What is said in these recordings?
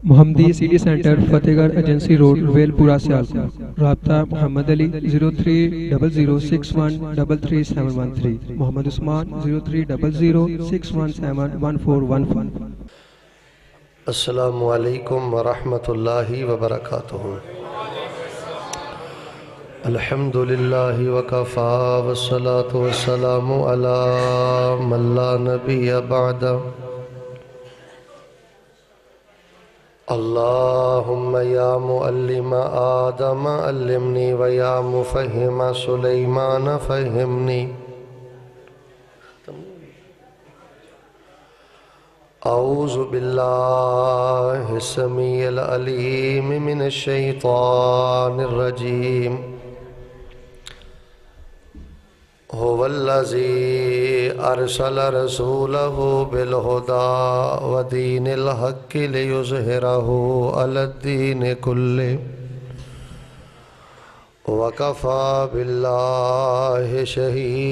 محمدی city centre فتح گڑھ agency road well پورہ سیالکوٹ. رابطہ محمد علی 0300613373 محمد عثمان 030061711415. السلام علیکم ورحمۃ اللہ وبرکاتہ. الحمدللہ وکفا والصلاة والسلام علی من لا نبی بعد. اللہم یا معلم آدم علمنی ویا مفہم سلیمان فہمنی. اعوذ باللہ السمیع العلیم من الشیطان الرجیم. هو الذی ارسل رسولہ بالہدی ودین الحق لیظہرہ علی الدین کلہ وکفی باللہ شہیدا.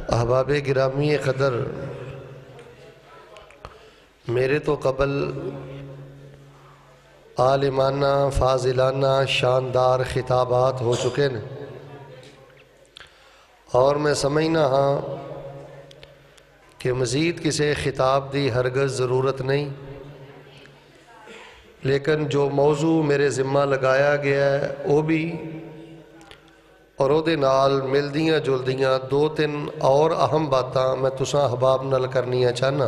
احباب گرامی قدر، میرے تو قبل عالمانہ فاضلانہ شاندار خطابات ہو چکے ہیں، اور میں سمجھنا ہاں کہ مزید کسی خطاب دی ہرگز ضرورت نہیں، لیکن جو موضوع میرے ذمہ لگایا گیا ہے وہ بھی، اور وہ دے نال ملدیاں جلدیاں دو تین اور اہم باتاں میں تساں احباب نال کرنیاں چاہنا.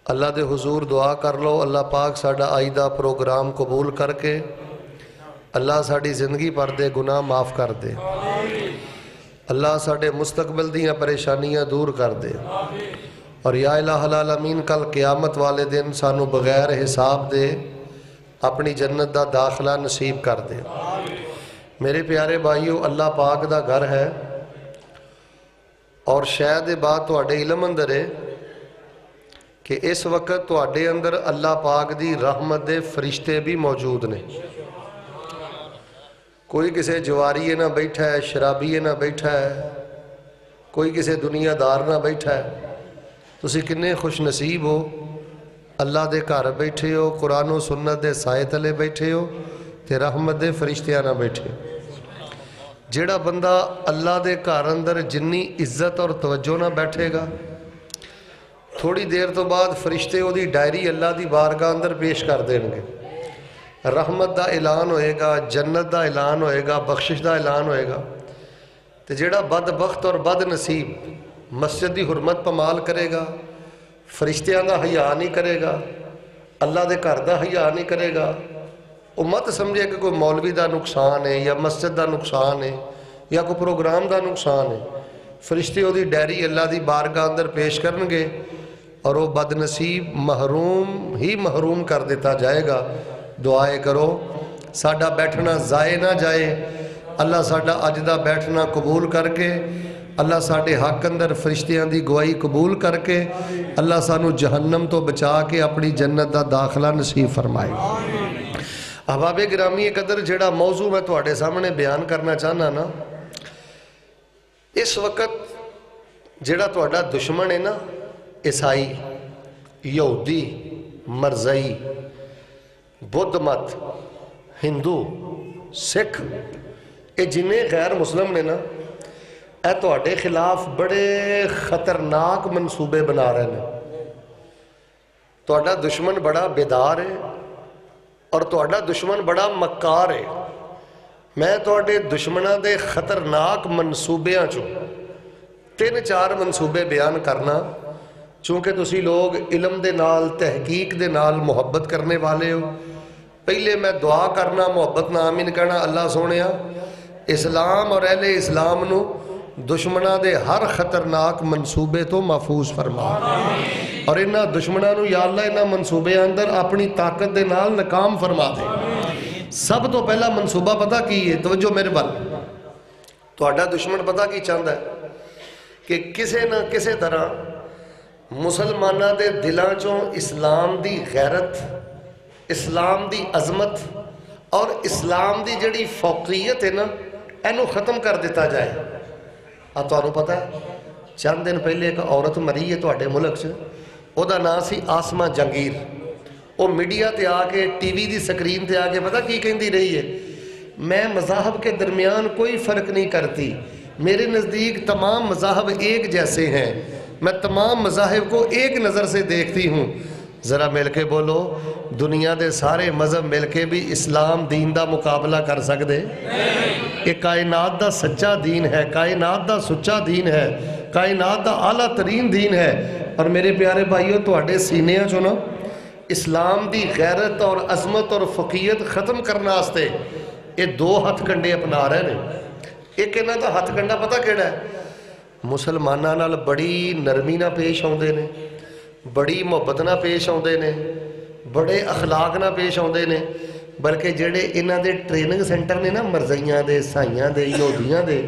اللہ دے حضور دعا کر لو اللہ پاک ساڈا آئیدہ پروگرام قبول کر کے اللہ ساڈی زندگی پر دے گناہ معاف کر دے، اللہ ساڈے مستقبل دیاں پریشانیاں دور کر دے، اور یا الہ العالمین کل قیامت والے دن سانو بغیر حساب دے اپنی جنت دا داخلہ نصیب کر دے. میرے پیارے بھائیو، اللہ پاک دا گھر ہے، اور شاید بات تواڈے علم اندر ہے کہ اس وقت تواڈے اندر اللہ پاک دی رحمت دے فرشتے بھی موجود نے. کوئی کسے جواری نہ بیٹھا ہے، شرابی نہ بیٹھا ہے، کوئی کسے دنیا دار نہ بیٹھا ہے. تسی کنے خوش نصیب ہو، اللہ دے گھر بیٹھے ہو، قرآن و سنت دے سائے تلے بیٹھے ہو تے رحمت دے فرشتیاں نہ بیٹھے. جیڑا بندہ اللہ دے گھر اندر جنی عزت اور توجہ نہ بیٹھے گا، تھوڑی دیر تو بعد فرشتے وہ دی ڈائری اللہ دی بارگاہ اندر پیش کر دیں گے. رحمت دا اعلان ہوئے گا، جنت دا اعلان ہوئے گا، بخشش دا اعلان ہوئے گا. تے جیڑا بدبخت اور بد نصیب مسجد دی حرمت پمال کرے گا، فرشتیاں دا حیا نہیں کرے گا، اللہ دے گھر دا حیا نہیں کرے گا، وہ مت سمجھے کہ کوئی مولوی دا نقصان ہے یا مسجد دا نقصان ہے یا کوئی پروگرام دا نقصان ہے. فرشتے وہ دی ڈائری اللہ دی بارگاہ اندر پیش کرنگے، اور وہ بد نصیب محروم ہی محروم کر دیتا جائے گا. دعائے کرو ساڈا بیٹھنا ضائع نہ جائے، اللہ ساڈا اج دا بیٹھنا قبول کر کے، اللہ ساڈے حق اندر فرشتیاں دی گواہی قبول کر کے اللہ سانو جہنم تو بچا کے اپنی جنت دا داخلہ نصیب فرمائے. احباب گرامی قدر، جڑا موضوع میں تواڈے سامنے بیان کرنا چاہنا نا، اس وقت جڑا تواڈا دشمن ہے نا، عیسائی، یہودی، مرزائی، بدھ مت، ہندو، سکھ، یہ جنہیں غیر مسلم نے نا، اے تواڈے خلاف بڑے خطرناک منصوبے بنا رہے ہیں. تواڈا دشمن بڑا بیدار ہے، اور تواڈا دشمن بڑا مکار ہے. میں تواڈے دشمناں دے خطرناک منصوبیاں چوں تین چار منصوبے بیان کرنا، چونکہ تسی لوگ علم دے نال تحقیق دے نال محبت کرنے والے ہو. پہلے میں دعا کرنا، محبت نہ آمین کہنا، اللہ سونیا اسلام اور اہل اسلام نو دشمناں دے ہر خطرناک منصوبے تو محفوظ فرما، اور انہاں دشمناں نو یا اللہ انہاں منصوبے اندر اپنی طاقت دے نال ناکام فرما دے. سب تو پہلا منصوبہ پتہ کی ہے؟ توجہ میرے بل، تہاڈا دشمن پتہ کی چاہتا ہے کہ کسے نہ کسے طرح مسلمانہ دے دلاں چوں اسلام دی غیرت، اسلام دی عظمت اور اسلام دی جڑی فوقیت ہے نا، ਇਹਨੂੰ ਖਤਮ ਕਰ ਦਿੱਤਾ ਜਾਏ। ਆ ਤੁਹਾਨੂੰ ਪਤਾ ਚੰਦ ਦਿਨ ਪਹਿਲੇ ਇੱਕ ਔਰਤ ਮਰੀ ਹੈ ਤੁਹਾਡੇ ਮੁਲਕ 'ਚ, ਉਹਦਾ ਨਾਂ ਸੀ ਆਸਮਾ ਜੰਗੀਰ। ਉਹ ਮੀਡੀਆ ਤੇ ਆ ਕੇ ٹی وی ਦੀ ਸਕਰੀਨ ਤੇ ਆ ਕੇ ਪਤਾ ਕੀ ਕਹਿੰਦੀ ਰਹੀ ਹੈ, میں مذاہب کے درمیان کوئی فرق نہیں کرتی، میرے نزدیک تمام مذاہب ایک جیسے ہیں، میں تمام مذاہب کو ایک نظر سے دیکھتی ہوں۔ ذرا مل کے بولو، دنیا دے سارے مذہب مل کے بھی اسلام دین دا مقابلہ کر سکتے؟ یہ کائنات دا سچا دین ہے، کائنات دا سچا دین ہے، کائنات دا اعلیٰ ترین دین ہے۔ اور میرے پیارے بھائیو، تواڈے سینیاں چوں نا اسلام دی غیرت اور عظمت اور فقیت ختم کرنا واسطے یہ دو ہتھ کنڈے اپنا رہے ہیں۔ ایک انہاں دا ہتھ کنڈا پتہ کیڑا ہے؟ مسلماناں نال بڑی نرمی نہ پیش آؤندے نے، بڑی محبت نہ پیش آؤندے نے، بڑے اخلاق نہ پیش آؤندے نے، بلکہ جڑے انہاں دے ٹریننگ سینٹر نے نا مرزائیاں دے، عیسائیاں دے، یہودیاں دے،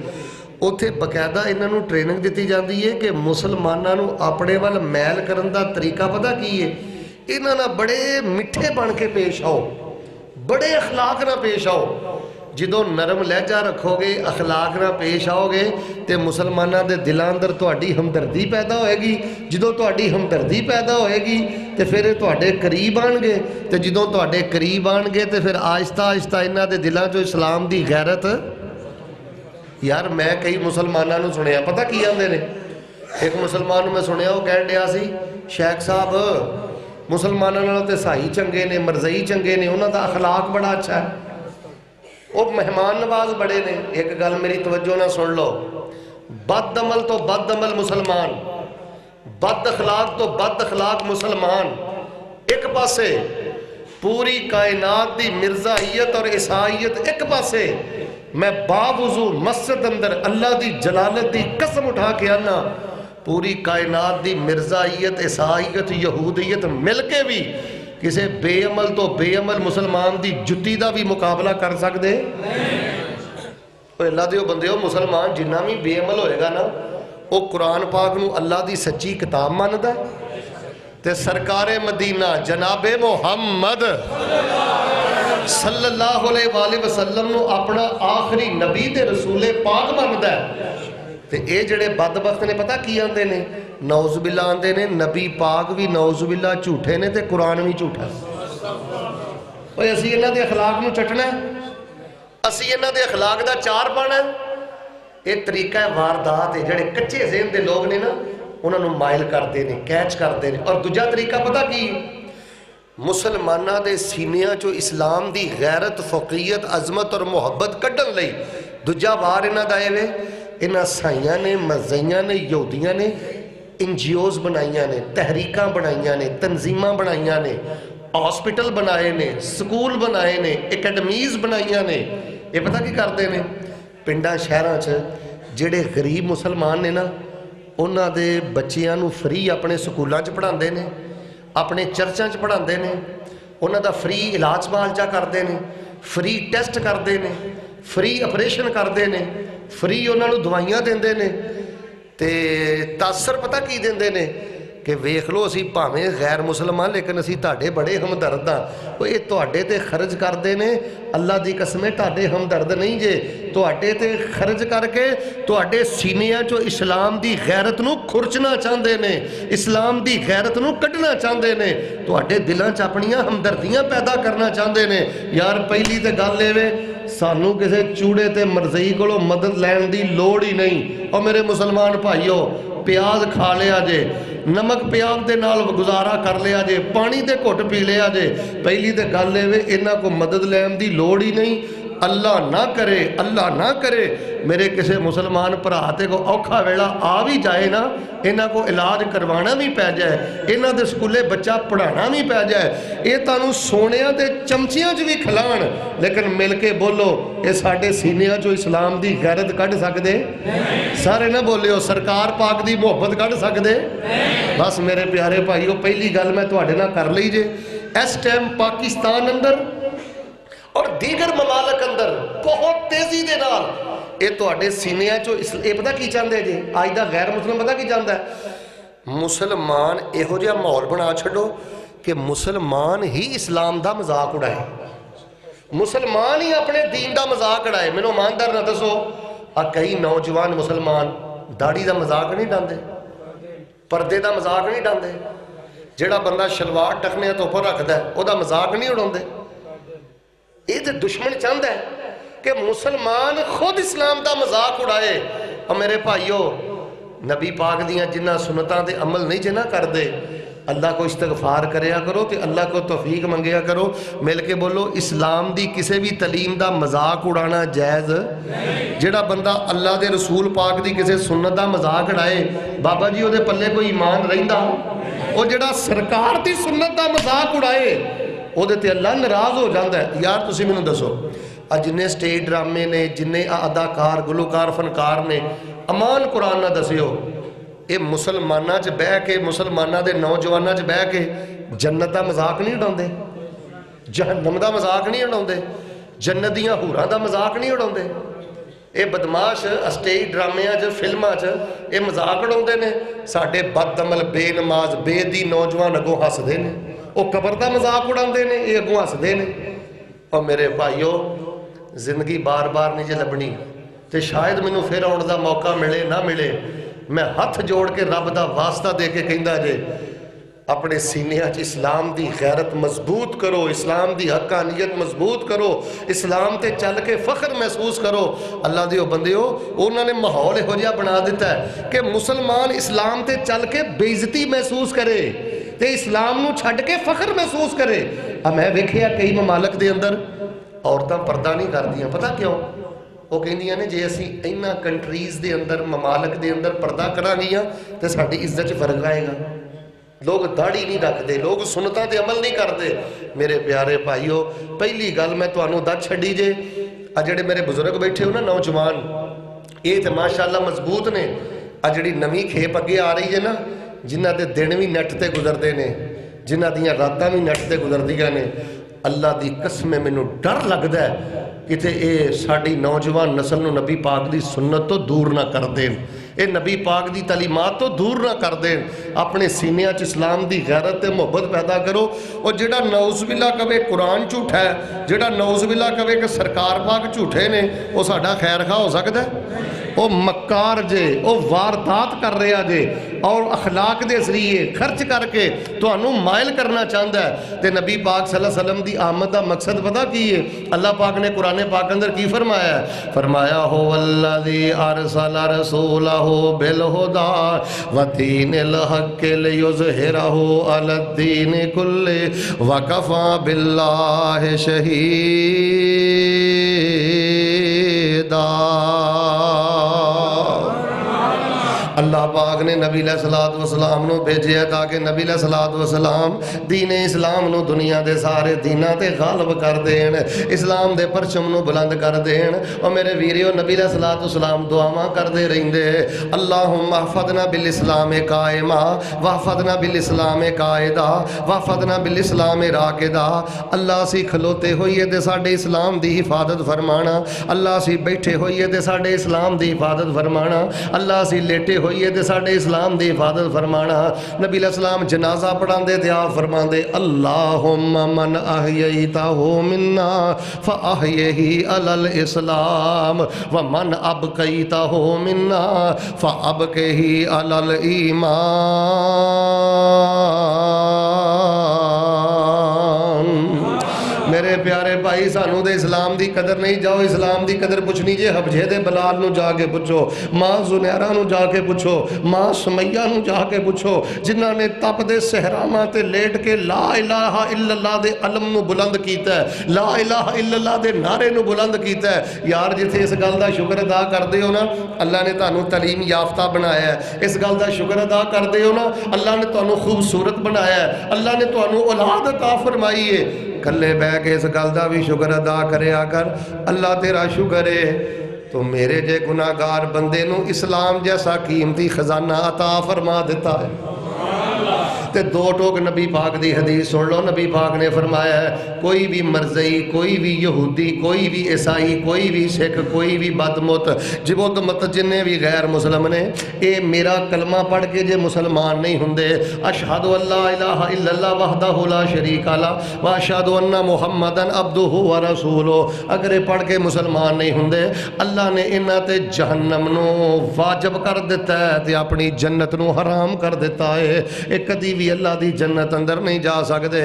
اتھے باقاعدہ انہاں نوں ٹریننگ دتی جاندی ہے کہ مسلماناں نوں اپنے ول میل کرن دا طریقہ پتہ کی ہے؟ انہاں نال بڑے میٹھے بن کے پیش آؤ، بڑے اخلاق نہ پیش آؤ۔ جدوں نرم لہجہ رکھو گے، اخلاق نہ پیش آؤ گے تے مسلماناں دے دلاں اندر تہاڈی ہمدردی پیدا ہوئے گی۔ جدوں تہاڈی ہمدردی پیدا ہوئے گی تے پھر تہاڈے قریب آن گے، تے جدوں تہاڈے قریب آن گے تے پھر آہستہ آہستہ انہاں دے دلاں چوں اسلام دی غیرت۔ یار میں کئی مسلماناں نوں سنیا پتہ کی آندے نے، ایک مسلمان میں سنیا وہ کہن ڈیا سی، شیخ صاحب مسلمانوں نال تے عیسائی چنگے نے، مرزائی چنگے نے، انہاں دا اخلاق بڑا اچھا ہے، وہ مہمان نواز بڑے نے۔ ایک گل میری توجہ نہ سن لو، بد عمل تو بد عمل مسلمان، بد اخلاق تو بد اخلاق مسلمان، ایک پاسے پوری کائنات دی مرزائیت اور عیسائیت ایک پاسے، میں باوضو مسجد اندر اللہ دی جلالت دی قسم اٹھا کے آنا، پوری کائنات دی مرزائیت، عیسائیت، یہودیت مل کے بھی کسے بے عمل تو بے عمل مسلمان دی جتی دا بھی مقابلہ کر سکتے؟ اللہ دیو بندیو، مسلمان جنہ بھی بے عمل ہوئے گا نا، وہ قرآن پاک نو اللہ دی سچی کتاب ماندا ہے، تے سرکار مدینہ جناب محمد صلی اللہ علیہ وآلہ وسلم نو اپنا آخری نبی تے رسول پاک ماندا ہے۔ تے اے جڑے بدبخت نے پتہ کی آندے نے؟ نعوذ باللہ آندے نے نبی پاک بھی نعوذ باللہ جھوٹے نے تے قرآن بھی جھوٹا۔ اوہ اسی انہاں دے اخلاق نو چٹنا ہے، اسی انہاں دے اخلاق دا چار پانا ہے۔ یہ طریقہ واردات ہے، جڑے کچے ذہن دے لوگ نے نا انہاں نو مائل کردے نے، کیچ کردے نے۔ اور دوجا طریقہ پتہ کی؟ مسلمانہ دے سینیاں چو اسلام دی غیرت، فقیت، عظمت اور محبت کڈن لئی دوجا وار انہاں دا ایویں، انہاں سائیاں نے، مرزائیاں نے، یہودیاں نے NGOs بنائیاں نے، تحریکاں بنائیاں نے، تنظیماں بنائیاں نے، ہاسپٹل بنائے نے، سکول بنائے نے، اکیڈمیز بنائیاں نے۔ یہ پتہ کی کرتے ہیں؟ پنڈاں شہراں چ جڑے غریب مسلمان نے نا، انہاں دے بچیاں نو فری اپنے سکولاں چ پڑھاندے نے، اپنے چرچاں چ پڑھاندے نے، انہاں دا فری علاج معالجہ کردے نے، فری ٹیسٹ کردے نے، فری آپریشن کردے نے، فری انہاں نو دوائیاں دیندے نے۔ تے تاثر پتہ کی دیندے نے کہ ویکھ لو اسی بھاویں غیر مسلمان لیکن اسی تہاڈے بڑے ہمدرد ہاں۔ وہ یہ تہاڈے تے خرچ کردے نے، اللہ دی قسم تہاڈے ہمدرد نہیں جے، تہاڈے تے خرچ کر کے تہاڈے سینیاں چو اسلام دی غیرت نو کھرچنا چاہندے نے، اسلام دی غیرت نو کڈنا چاہندے نے، تہاڈے دلاں چ اپنیاں ہمدردیاں پیدا کرنا چاہندے نے۔ یار پہلی تے گل اے سانو کسے چوڑے تے مرزئی کولو مدد لین دی لوڑ ہی نہیں۔ اور میرے مسلمان بھائیو، پیاز کھا لیا جے، نمک پیاز دے نال گزارا کر لیا جے، پانی دے گھٹ پی لیا جے، پہلی تے گل اے انہاں کو مدد لین دی لوڑ ہی نہیں۔ اللہ نہ کرے، اللہ نہ کرے میرے کسے مسلمان پراتے کو اوکھا ویلا آ بھی جائے نا، انہاں کو علاج کروانا بھی پہ جائے، انہاں دے سکولے بچہ پڑھانا بھی پہ جائے، یہ تانوں سونیاں تے چمچیاں چ بھی کھلان، لیکن مل کے بولو یہ ساڈے سینیاں چو اسلام دی غیرت کڈ سکدے؟ سارے نہ بولیو سرکار پاک دی محبت کڈ سکدے؟ بس میرے پیارے بھائیو، پہلی گل میں تواڈے نال کر لئی جے، اس ٹائم پاکستان اندر اور دیگر ممالک اندر بہت تیزی دے نال یہ تواڈے سینیاں چو یہ پتہ کی چاہندے جی؟ اج دا غیر مسلم پتہ کی چاہندا ہے؟ مسلمان یہو جہا ماحول بنا چھڈو کہ مسلمان ہی اسلام دا مذاق اڑائے، مسلمان ہی اپنے دین دا مذاق اڑائے. مینوں ایماندار نہ دسو کئی نوجوان مسلمان داڑھی دا مذاق نہیں ڈاندے, پردے دا مذاق نہیں ڈاندے, جیڑا بندہ شلوار ٹکنے تو اوپر رکھدا ہے او دا مذاق نہیں اڑاندے. یہ تے دشمن چاہندا ہے کہ مسلمان خود اسلام دا مذاق اڑائے. اور میرے بھائیو نبی پاک دیاں جنہ سنتاں دے عمل نہیں جنہ کر دے, اللہ کو استغفار کریا کرو تے اللہ کو توفیق منگیا کرو. مل کے بولو اسلام دی کسے بھی تعلیم دا مذاق اڑانا جائز. جڑا بندہ اللہ دے رسول پاک دی کسے سنت دا مذاق اڑائے بابا جی او دے پلے کوئی ایمان رہندا. او جڑا سرکار دی سنت دا مذاق اڑائے او دے تے اللہ ناراض ہو جاندا ہے. یار تسی مینوں دسو جنہیں سٹیج ڈرامے نے, جنہیں اداکار گلوکار فنکار نے, امان قرآن نہ دسیو یہ مسلمانہ چ بہ کے مسلمانہ دے نوجوانہ چ بہ کے جنت دا مذاق نہیں اڑاندے, جہنم دا مذاق نہیں اڑاندے, جنت دیاں حوراں دا مذاق نہیں اڑاندے. اے بدماش سٹیج ڈرامیاں چ فلماں چ اے مذاق اڑاندے نے. ساڈے بد عمل بے نماز بے دی نوجوان اگوں ہسدے نے, او قبر دا مذاق اڑاندے نے, اے اگوں ہسدے نے. اور میرے بھائیو زندگی بار بار نہیں جے لبنی تے شاید مینوں پھر آن دا موقع ملے نہ ملے, میں ہاتھ جوڑ کے رب دا واسطہ دے کے کہندا جے اپنے سینیاں چ اسلام دی غیرت مضبوط کرو, اسلام دی حقانیت مضبوط کرو, اسلام تے چل کے فخر محسوس کرو. اللہ دیو بندیو انہوں نے ماحول ہو جہا بنا دیتا ہے کہ مسلمان اسلام تے چل کے بے عزتی محسوس کرے تے اسلام نو چھڈ کے فخر محسوس کرے. میں ویکھیا کئی ممالک دے اندر عورتاں پردہ نہیں کردیاں. پتہ کیوں؟ وہ کہندیاں نے جے اسی اینا کنٹریز دے اندر ممالک دے اندر پردہ کرا گیاں تے ساڈی عزت چ فرق آئے گا. لوگ داڑھی نہیں رکھتے, لوگ سنتاں تے عمل نہیں کرتے. میرے پیارے بھائیو پہلی گل میں تانوں دس چھڈی جے جڑے میرے بزرگ بیٹھے ہو نا نوجوان, یہ تے ماشاءاللہ مضبوط نے. جڑی نویں کھیپ اگے آ رہی ہے نا, جنہ دے دن بھی نیٹ تے گزرتے نے, جنہ دیاں راتاں بھی نیٹ تے گزردیاں نے, اللہ دی قسم مینوں ڈر لگدا ہے کہ اے ساڈی نوجوان نسل نو نبی پاک دی سنت تو دور نہ کر دین, اے نبی پاک دی تعلیمات تو دور نہ کر دین. اپنے سینیاں چ اسلام دی غیرت تے محبت پیدا کرو. اور جڑا نعوذ باللہ کہے قرآن جھوٹا ہے, جڑا نعوذ باللہ کہے کہ سرکار پاک جھوٹے نے, وہ ساڈا خیر خواہ ہو سکدا ہے؟ وہ مکار جے, وہ واردات کر رہا جے, اور اخلاق دے ذریعے خرچ کر کے تانوں مائل کرنا چاہتا ہے. تے نبی پاک صلی اللہ علیہ وسلم دی آمد دا مقصد پتہ کی ہے؟ اللہ پاک نے قرآن پاک اندر کی فرمایا ہے؟ فرمایا ہو الذی ارسل رسولہ بالہدی ودین الحق لیظہرہ علی الدین کلہ وکفی باللہ شہیدا. اللہ پاک نے نبی علیہ السلام نو بھیجے ہے تاکہ نبی علیہ السلام دین اسلام نو دنیا دے سارے دیناں تے غالب کر دین, اسلام دے پرچم نو بلند کر دین. اور میرے ویریو نبی علیہ السلام دعاواں کردے رہندے, اللہم احفظنا بالاسلام قائما واحفظنا بالاسلام قائدا واحفظنا بالاسلام راکدا. اللہ سی کھلوتے ہوئیے تے ساڈے اسلام دی حفاظت فرمانا, اللہ سی بیٹھے ہوئیے تے ساڈے اسلام دی حفاظت فرمانا, اللہ سی لیٹے ہوئیے تے ساڈے اسلام دی حفاظت فرمانا. نبی علیہ السلام جنازہ پڑھاندے تے آپ فرماندے اللہم من احییتہ منا فاحیہ علی الاسلام ومن ابقیتہ منا فابقہ علی الایمان. میرے پیارے بھائی سانو دے اسلام دی قدر نہیں, جاؤ اسلام دی قدر پوچھنی جے حبشے دے بلال نو جا کے پوچھو, ماں زنیرہ نو جا کے پوچھو, ماں سمیہ نو جا کے پوچھو, جنہاں نے تپ دے صحراواں تے لیٹ کے لا الہ الا اللہ دے علم نو بلند کیتا ہے, لا الہ الا اللہ دے نعرے نو بلند کیتا ہے. یار جتھے اس گل دا شکر ادا کردے ہو نا, اللہ نے تانوں تعلیم یافتہ بنایا ہے, اس گل دا شکر ادا کردے ہو نا, اللہ نے تانوں خوبصورت بنایا ہے, اللہ نے تانوں اولاد عطا فرمائی ہے. کلے بہ کے اس گل دا بھی شکر ادا کریا کر. اللہ تیرا شکر ہے تو میرے جے گناہگار بندے نو اسلام جیسا قیمتی خزانہ عطا فرما دیتا ہے. تے دو ٹوک نبی پاک دی حدیث سن لو. نبی پاک نے فرمایا ہے کوئی بھی مرزئی, کوئی بھی یہودی, کوئی بھی عیسائی, کوئی بھی سکھ, کوئی بھی بدمت جبت مت جننے بھی غیر مسلم نے, اے میرا کلمہ پڑھ کے جے مسلمان نہیں ہوندے, اشہد ان لا الہ الا اللہ وحدہ لا شریک لہ واشہد ان محمدن عبدہ ورسولہ, اگر پڑھ کے مسلمان نہیں ہوندے اللہ نے انہاں تے جہنم نو واجب کر دیتا ہے تے اپنی جنت نو حرام کر دیتا ہے. ایک کدی بھی اللہ دی جنت اندر نہیں جا سکتے.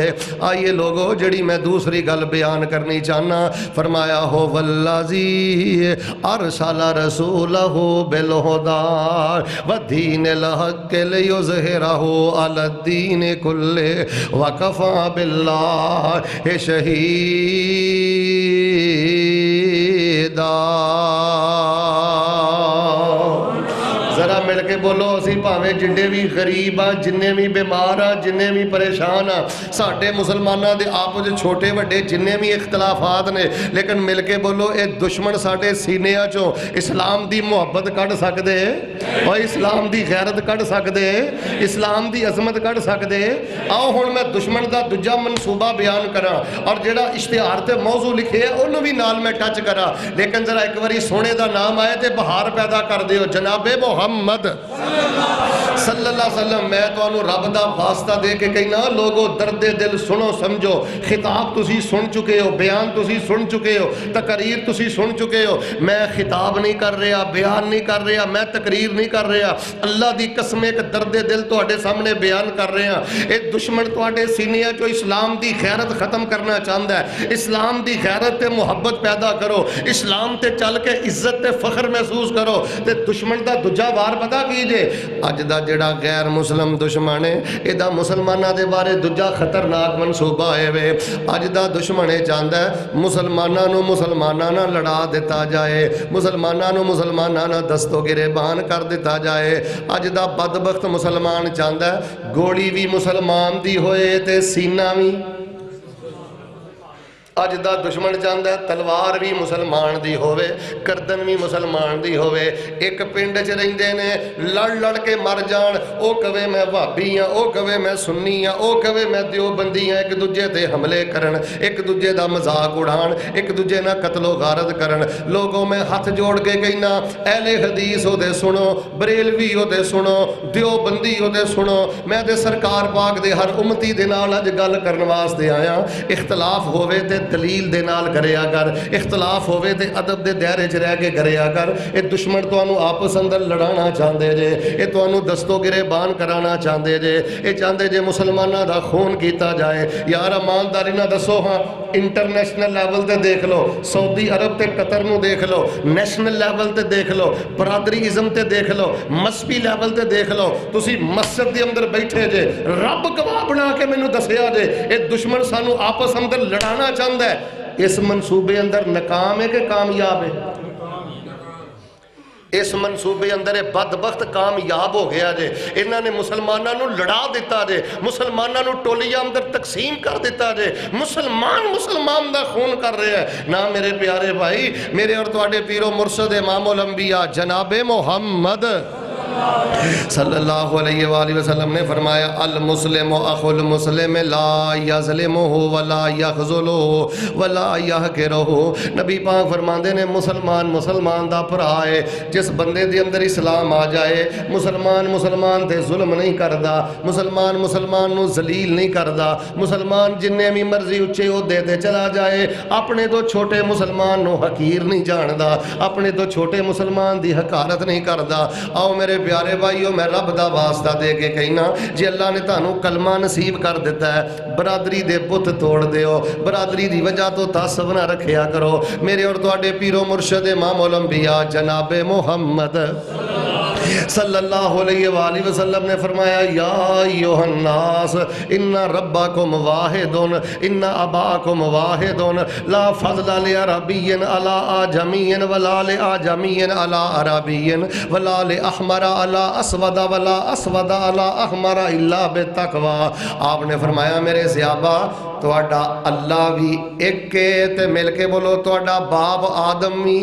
آئیے لوگو جڑی میں دوسری گل بیان کرنی چاہنا, فرمایا ہو والذی ارسل رسولہ بالہدی ودین الحق لیظہرہ علی الدین کلہ وکفی باللہ شہیدا. ذرا مل کے بولو, اسی پاویں جننے بھی غریب ہاں, جننے بھی بیمار ہاں, جننے بھی پریشان ہاں, ساڈے مسلماناں دے آپس چھوٹے وڈے جننے بھی اختلافات نے, لیکن مل کے بولو اے دشمن ساڈے سینیاں چوں اسلام دی محبت کڈ سکدے, اور اسلام دی غیرت کڈ سکدے, اسلام دی عظمت کڈ سکدے. آؤ ہن میں دشمن دا دوجا منصوبہ بیان کراں, اور جڑا اشتہار تے موضوع لکھے ہے انہوں بھی نال میں ٹچ کراں, لیکن ذرا ایک واری سونے دا نام آئے تے بہار پیدا کر دیو, جناب محمد صلی اللہ علیہ وسلم. میں تو انہوں رب دا واسطہ دے کے کہنا لوگو درد دل سنو سمجھو, خطاب تسی سن چکے ہو, بیان تسی سن چکے ہو, تقریر تسی سن چکے ہو. میں خطاب نہیں کر رہا, بیان نہیں کر رہا, میں تقریر نہیں کر رہا, اللہ دی قسم ایک درد دل تواڈے سامنے بیان کر رہا. اے دشمن تواڈے سینیاں چوں اسلام دی غیرت ختم کرنا چاہندا ہے. اسلام دی غیرت تے محبت پیدا کرو, اسلام تے چل کے عزت تے فخر محسوس کرو. تے دشمن دا دوجا وار پتا کیجے, اج دا جڑا غیر مسلم دشمن ہے ادا مسلمانہ دے بارے دوجا خطرناک منصوبہ ہے وے. اج دا دشمن ہے چاہندا ہے مسلماناں نو مسلماناں نال لڑا دیتا جائے, مسلماناں نو مسلماناں نال دستو گریبان کر دیتا جائے. اج دا بدبخت مسلمان چاہندا ہے گولی بھی مسلمان دی ہوئے تے سینہ بھی. اج دا دشمن چاہندا ہے تلوار بھی مسلمان دی ہوئے, گردن بھی مسلمان دی ہوئے. ایک پنڈ چ رہندے نے, لڑ لڑ کے مر جان, او کہے میں وہابی ہاں, او کہے میں سنی ہاں, او کہے میں دیوبندی ہاں, ایک دوجے تے حملے کرن, ایک دوجے دا مذاق اڑان, ایک دوجے نہ قتل و غارت کرن. لوگوں میں ہاتھ جوڑ کے کہنا اہل حدیث ہو دے سنو, بریلوی ہو دے سنو, دیوبندی ہو دے سنو, میں دے سرکار پاک دے ہر امتی دے نال اج گل کرن واسطے آیا. اختلاف ہووے تے دلیل دے نال کریا کر, اختلاف ہوئے تے ادب دے دائرے چ رہ کے کریا کر. اے دشمن تانوں آپس اندر لڑانا چاہندے جے, اے تانوں دستو گریبان کرانا چاہندے جے, اے چاہندے جے مسلماناں دا خون کیتا جائے. یار ایمانداری نہ دسو ہاں, انٹرنیشنل لیول تے دیکھ لو, سعودی عرب تے قطر نو دیکھ لو, نیشنل لیول تے دیکھ لو, برادری ازم تے دیکھ لو, مذہبی لیول تے دیکھ لو, تسی مسجد دے اندر بیٹھے جے, رب گواہ بنا کے مینوں دسیا جے اے دشمن سانو آپس اندر لڑانا چاہندا ہے. اس منصوبے اندر ناکام ہے کہ کامیاب ہے؟ اس منصوبے اندر بدبخت کامیاب ہو گیا جے. انہاں نے مسلماناں نو لڑا دیتا جے, مسلماناں نو ٹولیاں اندر تقسیم کر دیتا جے. مسلمان دا خون کر رہے ہیں. نہ میرے پیارے بھائی, میرے اور تواڈے پیر و مرشد امام الانبیاء جناب محمد صلی اللہ علیہ وآلہ وسلم نے فرمایا المسلم اخو المسلم لا یظلمہ ولا یخذلہ ولا یحقرہ. نبی پاک فرماندے نے مسلمان دا بھرا ہے. جس بندے دے اندر اسلام آ جائے, مسلمان تے ظلم نہیں کردا, مسلمان نو ذلیل نہیں کردا, مسلمان جننے بھی مرضی اچھے عہدے تے چلا جائے اپنے تو چھوٹے مسلمان نو حقیر نہیں جاندا, اپنے تو چھوٹے مسلمان دی حقارت نہیں کردا. آؤ میرے پیارے بھائیو, میں رب دا واسطہ دے کے کہنا جی اللہ نے تانوں کلمہ نصیب کر دیتا ہے, برادری دے بت توڑ دیو, برادری دی وجہ تو تعصب نہ رکھیا کرو. میرے اور تواڈے پیر و مرشد امام الانبیاء جناب محمد صلی اللہ علیہ وآلہ وسلم نے فرمایا یا ایھا الناس ان ربکم واحد ان اباکم واحد لا فضل لعربی علی اعجمی ولا لعجمی علی عربی ولا لاحمر علی اسود ولا اسود علی احمر الا بالتقوی. آپ نے فرمایا میرے صحابہ تواڈا اللہ بھی ایک ہے تے مل کے بولو تواڈا باپ آدم بھی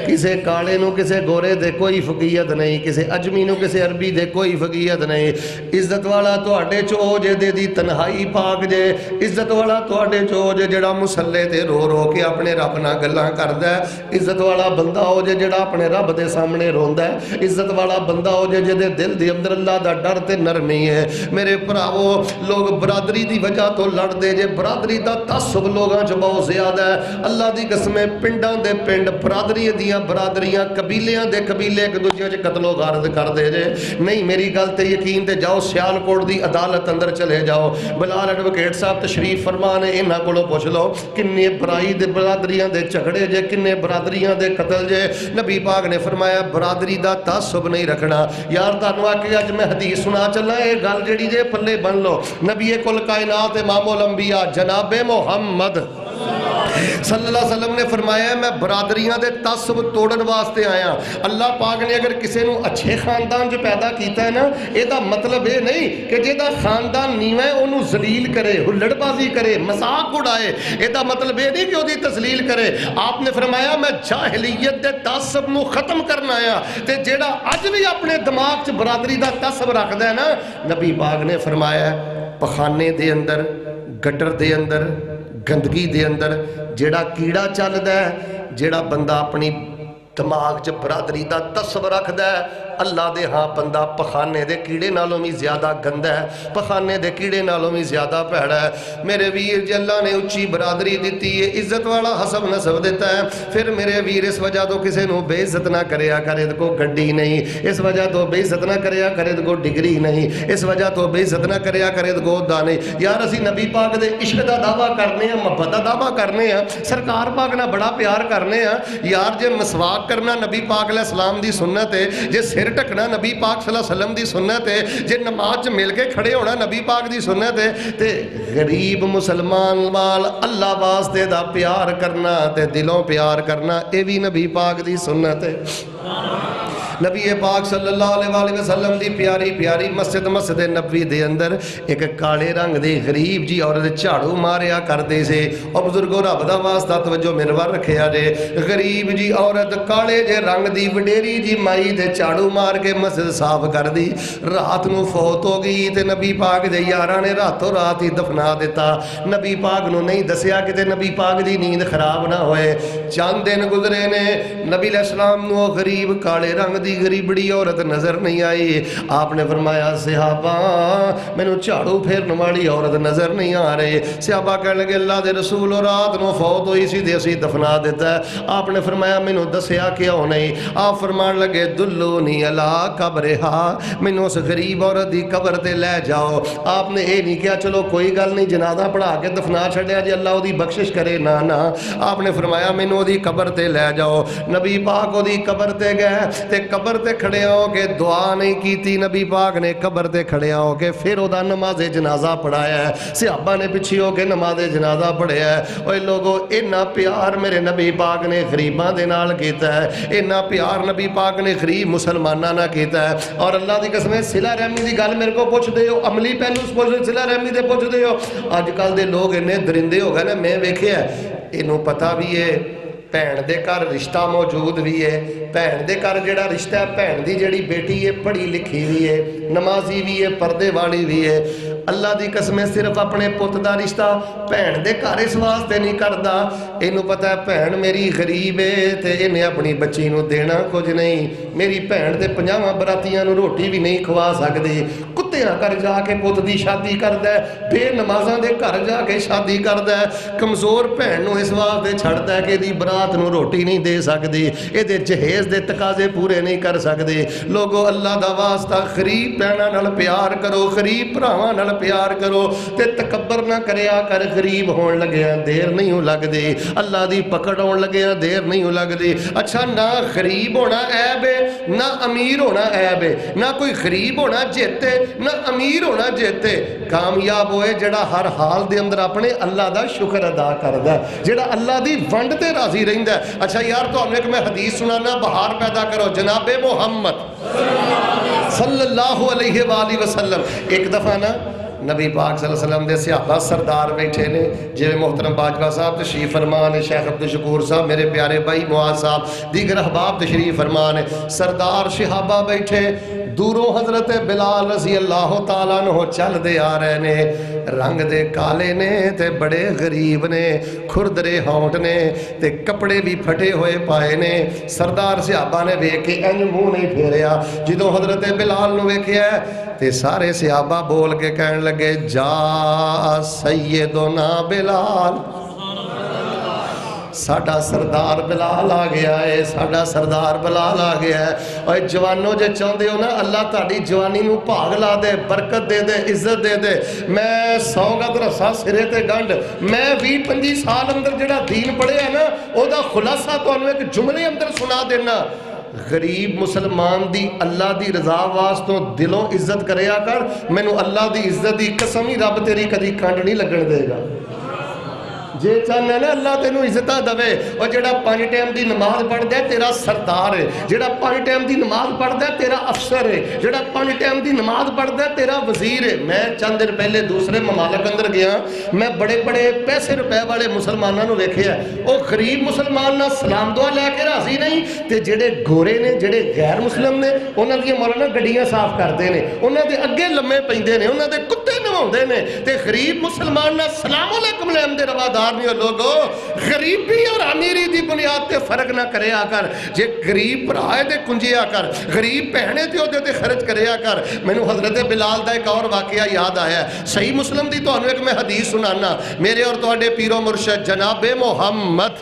کسے کالے نو کسے گورے دے کوئی فقیت نہیں، کسے اجمی نو کسے عربی دے کوئی فقیت نہیں۔ عزت والا تواڈے چو جے دے دی تنہائی پاک جے، عزت والا تواڈے چو جے جڑا مسلے تے رو رو کے اپنے رب نال گلاں کردا ہے، عزت والا بندہ ہو جے جڑا اپنے رب دے سامنے روندا ہے، عزت والا بندہ ہو جے جے دل دے اندر اللہ دا ڈر تے نرمی ہے۔ میرے بھراوو، لوگ برادری دی وجہ تو لڑ دے جے، برادری دا تعصب لوگاں چ بہت زیادہ ہے۔ اللہ دی قسم پنڈاں دے پنڈ، برادری دیاں برادریاں، قبیلیاں دے قبیلے ایک دوجے وچ قتل و غارت کر دے جے۔ نہیں، میری گل تے یقین تے جاؤ، سیالکوٹ دی عدالت اندر چلے جاؤ، بلال ایڈوکیٹ صاحب تشریف فرما نے، انہاں کولوں پوچھ لو کنے برائی دے برادریاں دے جھگڑے جے، کنے برادریاں دے قتل جے۔ نبی پاک نے فرمایا برادری دا تعصب نہیں رکھنا۔ یار تانوں آ کے اج میں حدیث سنا چلا، اے گل جڑی جے پلے بن لو۔ نبی کل کائنات امام الانبیاء جناب محمد صلی اللہ علیہ وسلم نے فرمایا میں برادریاں دے تعصب توڑن واسطے آیا۔ اللہ پاک نے اگر کسی نو اچھے خاندان جو پیدا کیتا ہے نا، اے دا مطلب یہ نہیں کہ جے دا خاندان نیواں ہے انہوں ذلیل کرے، ہلڑ بازی کرے، مذاق اڑائے۔ اے دا مطلب یہ نہیں کہ وہ تذلیل کرے۔ آپ نے فرمایا میں جاہلیت دے تعصب نو ختم کرنا آیا، تے جیڑا اج بھی اپنے دماغ چ برادری دا تعصب رکھدا ہے نا، نبی پاک نے فرمایا پخانے دے اندر، گٹر دے اندر، گندگی دے اندر جیڑا کیڑا چلدا ہے، جیڑا بندہ اپنی دماغ چ برادری دا تعصب رکھدا ہے، اللہ دے ہاں بندہ پخانے دے کیڑے نالوں بھی زیادہ گندا ہے، پخانے دے کیڑے نالوں بھی زیادہ بھڑا ہے۔ میرے ویر جی اللہ نے اچھی برادری دیتی ہے، عزت والا حسب نسب دیتا ہے۔ پھر میرے ویر اس وجہ تو کسے نو بے عزت نہ کریا کرے کو گڈی نہیں، اس وجہ تو بے عزت نہ کریا کرے کو ڈگری نہیں، اس وجہ تو بے عزت نہ کریا کرے کو دا نہیں۔ یار اسی نبی پاک دے عشق دا دعویٰ کرنے ہیں، محبت دا دعویٰ کرنے ہیں، سرکار پاک نہ بڑا پیار کرنے ہیں۔ یار جے مسواک کرنا نبی پاک علیہ السلام دی سنت ہے، جے سر ٹکنا نبی پاک صلی اللہ علیہ وسلم دی سنت ہے، جے نماز مل کے کھڑے ہونا نبی پاک دی سنت ہے، تے غریب مسلمان وال اللہ واسطے دا پیار کرنا تے دلوں پیار کرنا، اے بھی نبی پاک دی سنت ہے۔ نبی پاک صلی اللہ علیہ وسلم دی پیاری پیاری مسجد نبوی دے اندر ایک کالے رنگ دی غریب جی عورت جھاڑو ماریا کردے سے۔ اور بزرگوں رب دا واسطہ توجہ منور رکھیا جے، غریب جی عورت کالے جے رنگ دی وڈیری جی مائی دے جھاڑو مار کے مسجد صاف کر دی، رات نو فوت ہو گئی تے نبی پاک دے یاراں نے راتوں رات ہی دفنا دیتا۔ نبی پاک نو نہیں دسیا کہ نبی پاک دی نیند خراب نہ ہوئے۔ چند دن گزرے نے، نبی علیہ السلام نو غریب کالے رنگ دی غریبڑی عورت نظر نہیں آئی۔ آپ نے فرمایا صحابہ مینوں جھاڑو پھیرن والی عورت نظر نہیں آ رہی۔ صحابہ کہنے لگے اللہ دے رسول رات نو فوت ہوئی سی تے اسی دفنا دیتا ہے۔ آپ نے فرمایا مینوں دسیا کیوں نہیں؟ آپ فرمان لگے دلونی الا قبرہا، مینوں اس غریب عورت دی قبر تے لے جاؤ۔ آپ نے اے نہیں کہا چلو کوئی گل نہیں جنازہ پڑھا کے دفنا چھڈیا جی اللہ دی بخشش کرے، نا نا۔ آپ نے فرمایا مینوں دی قبر تے لے جاؤ۔ نبی پاک دی قبر تے گئے تے قبر تے کھڑے ہو کے دعا نہیں کیتی، نبی پاک نے قبر تے کھڑے ہو کے پھر او دا نماز جنازہ پڑھایا ہے۔ صحابہ نے پیچھے ہو کے نماز جنازہ پڑھیا ہے۔ اوے لوگو اتنا پیار میرے نبی پاک نے غریباں دے نال کیتا ہے، اتنا پیار نبی پاک نے غریب مسلماناں نال کیتا ہے۔ اور اللہ دی قسم صلہ رحمی دی گل میرے کو پوچھ دے ہو، عملی پہلو پوچھ صلہ رحمی دے پوچھ دے ہو۔ اج کل دے لوگ اتنے درندے ہو گئے نا، میں ویکھیا اینوں پتہ بھی ہے بھین دے گھر رشتہ موجود بھی ہے، بھین دے گھر جڑا رشتہ ہے بھین دی جڑی بیٹی ہے پڑھی لکھی بھی ہے، نمازی بھی ہے، پردے والی بھی ہے۔ اللہ دی قسم صرف اپنے پت دا رشتہ بھین دے گھر اس واسطے نہیں کردا، اینوں پتہ ہے بھین میری غریب ہے تے انہیں اپنی بچی نو دینا کچھ نہیں، میری بھین تے 50 براتیاں نو روٹی بھی نہیں کھوا سکدی، کتیاں گھر جا کے پت دی شادی کردا ہے، بے نمازاں دے گھر جا کے شادی کردا ہے، کمزور بھین نو اس واسطے چھڑدا ہے کہ دی برات نو روٹی نہیں دے سکدی، اے دے جہیز دے تقاضے پورے نہیں کر سکدی۔ لوگو اللہ دا واسطہ غریب بھیناں نال پیار کرو، غریب بھراواں نال پیار کرو تے تکبر نہ کریا کر۔ غریب ہون لگیا دیر نہیں ہو لگدی، اللہ دی پکڑ ہون لگیا دیر نہیں ہو لگدی۔ اچھا نہ غریب ہونا عیب ہے نہ امیر ہونا عیب ہے، نہ کوئی غریب ہونا جیتے نہ امیر ہونا جیتے۔ کامیاب ہوئے جڑا ہر حال دے اندر اپنے اللہ دا شکر ادا کردا ہے، جڑا اللہ دی ونڈ تے راضی رہندا ہے۔ اچھا یار تو ہم نے کہ میں حدیث سنانا، بہار پیدا کرو جناب محمد صلی اللہ علیہ وآلہ وسلم۔ ایک دفعہ نا نبی پاک صلی اللہ علیہ وسلم دے صحابہ سردار بیٹھے نے جی محترم باجوہ صاحب تشریف فرمان، شیخ عبدالشکور صاحب، میرے پیارے بھائی معاذ صاحب، دیگر احباب تشریف فرمان، سردار صحابہ بیٹھے، دوروں حضرت بلال رضی اللہ تعالیٰ عنہ چل دے آ رہے نے، رنگ دے کالے نے تے بڑے غریب نے، کھردرے ہونٹ نے تے کپڑے بھی پھٹے ہوئے پائے نے۔ سردار صحابہ نے ویکھ کے انج منہ نہیں پھیریا، جدوں حضرت بلال نو ویکھیا تے سارے صحابہ بول کے کہن لگے جا سیدنا بلال، ساڈا سردار بلال آ گیا ہے، ساڈا سردار بلال آ گیا ہے۔ اور جوانوں جے چاہندے ہو نا اللہ تہاڈی جوانی نو بھاگ لا دے، برکت دے دے، عزت دے دے، میں 100 گز رسا سرے تے گنڈ، میں 20-25 سال اندر جڑا دین پڑھیا ہے نا او دا خلاصہ تانوں ایک جملے اندر سنا دینا۔ غریب مسلمان دی اللہ دی رضا واسطوں دلوں عزت کریا کر، مینوں اللہ دی عزت دی قسم ہی رب تیری کدی کنڈ نہیں لگن دے گا۔ جے چاہنا نا اللہ تینوں عزتہ دوے، اور جڑا 5 ٹائم دی نماز پڑھ دے تیرا سردار ہے، جڑا 5 ٹائم دی نماز پڑھ دے تیرا افسر ہے، جڑا 5 ٹائم دی نماز پڑھ دے تیرا وزیر ہے۔ میں چند دن پہلے دوسرے ممالک اندر گیا، میں بڑے بڑے پیسے روپے والے مسلمانوں نے ویکھیا، او غریب مسلمان نہ سلام دعا لے کے راضی نہیں، تے جڑے گورے نے جڑے غیر مسلم نے انہاں دی مولانا گڈیاں صاف کردے نے، انہاں دے اگے لمے پیندے نے، انہاں دے کتے نواؤندے نے، تے غریب مسلمان نہ سلام علیکم لے دے روادار نہیں لوگو۔ غریبی اور امیری دی بنیاد تے فرق نہ کریا کر، جے غریب برائے دے کنجیا کر، غریب پہنے تے دے تے خرچ کریا کر۔ مینوں حضرت بلال دا ایک اور واقعہ یاد آیا ہے، صحیح مسلم دی تانوں ایک میں حدیث سنانا، میرے اور تواڈے پیر و مرشد جناب محمد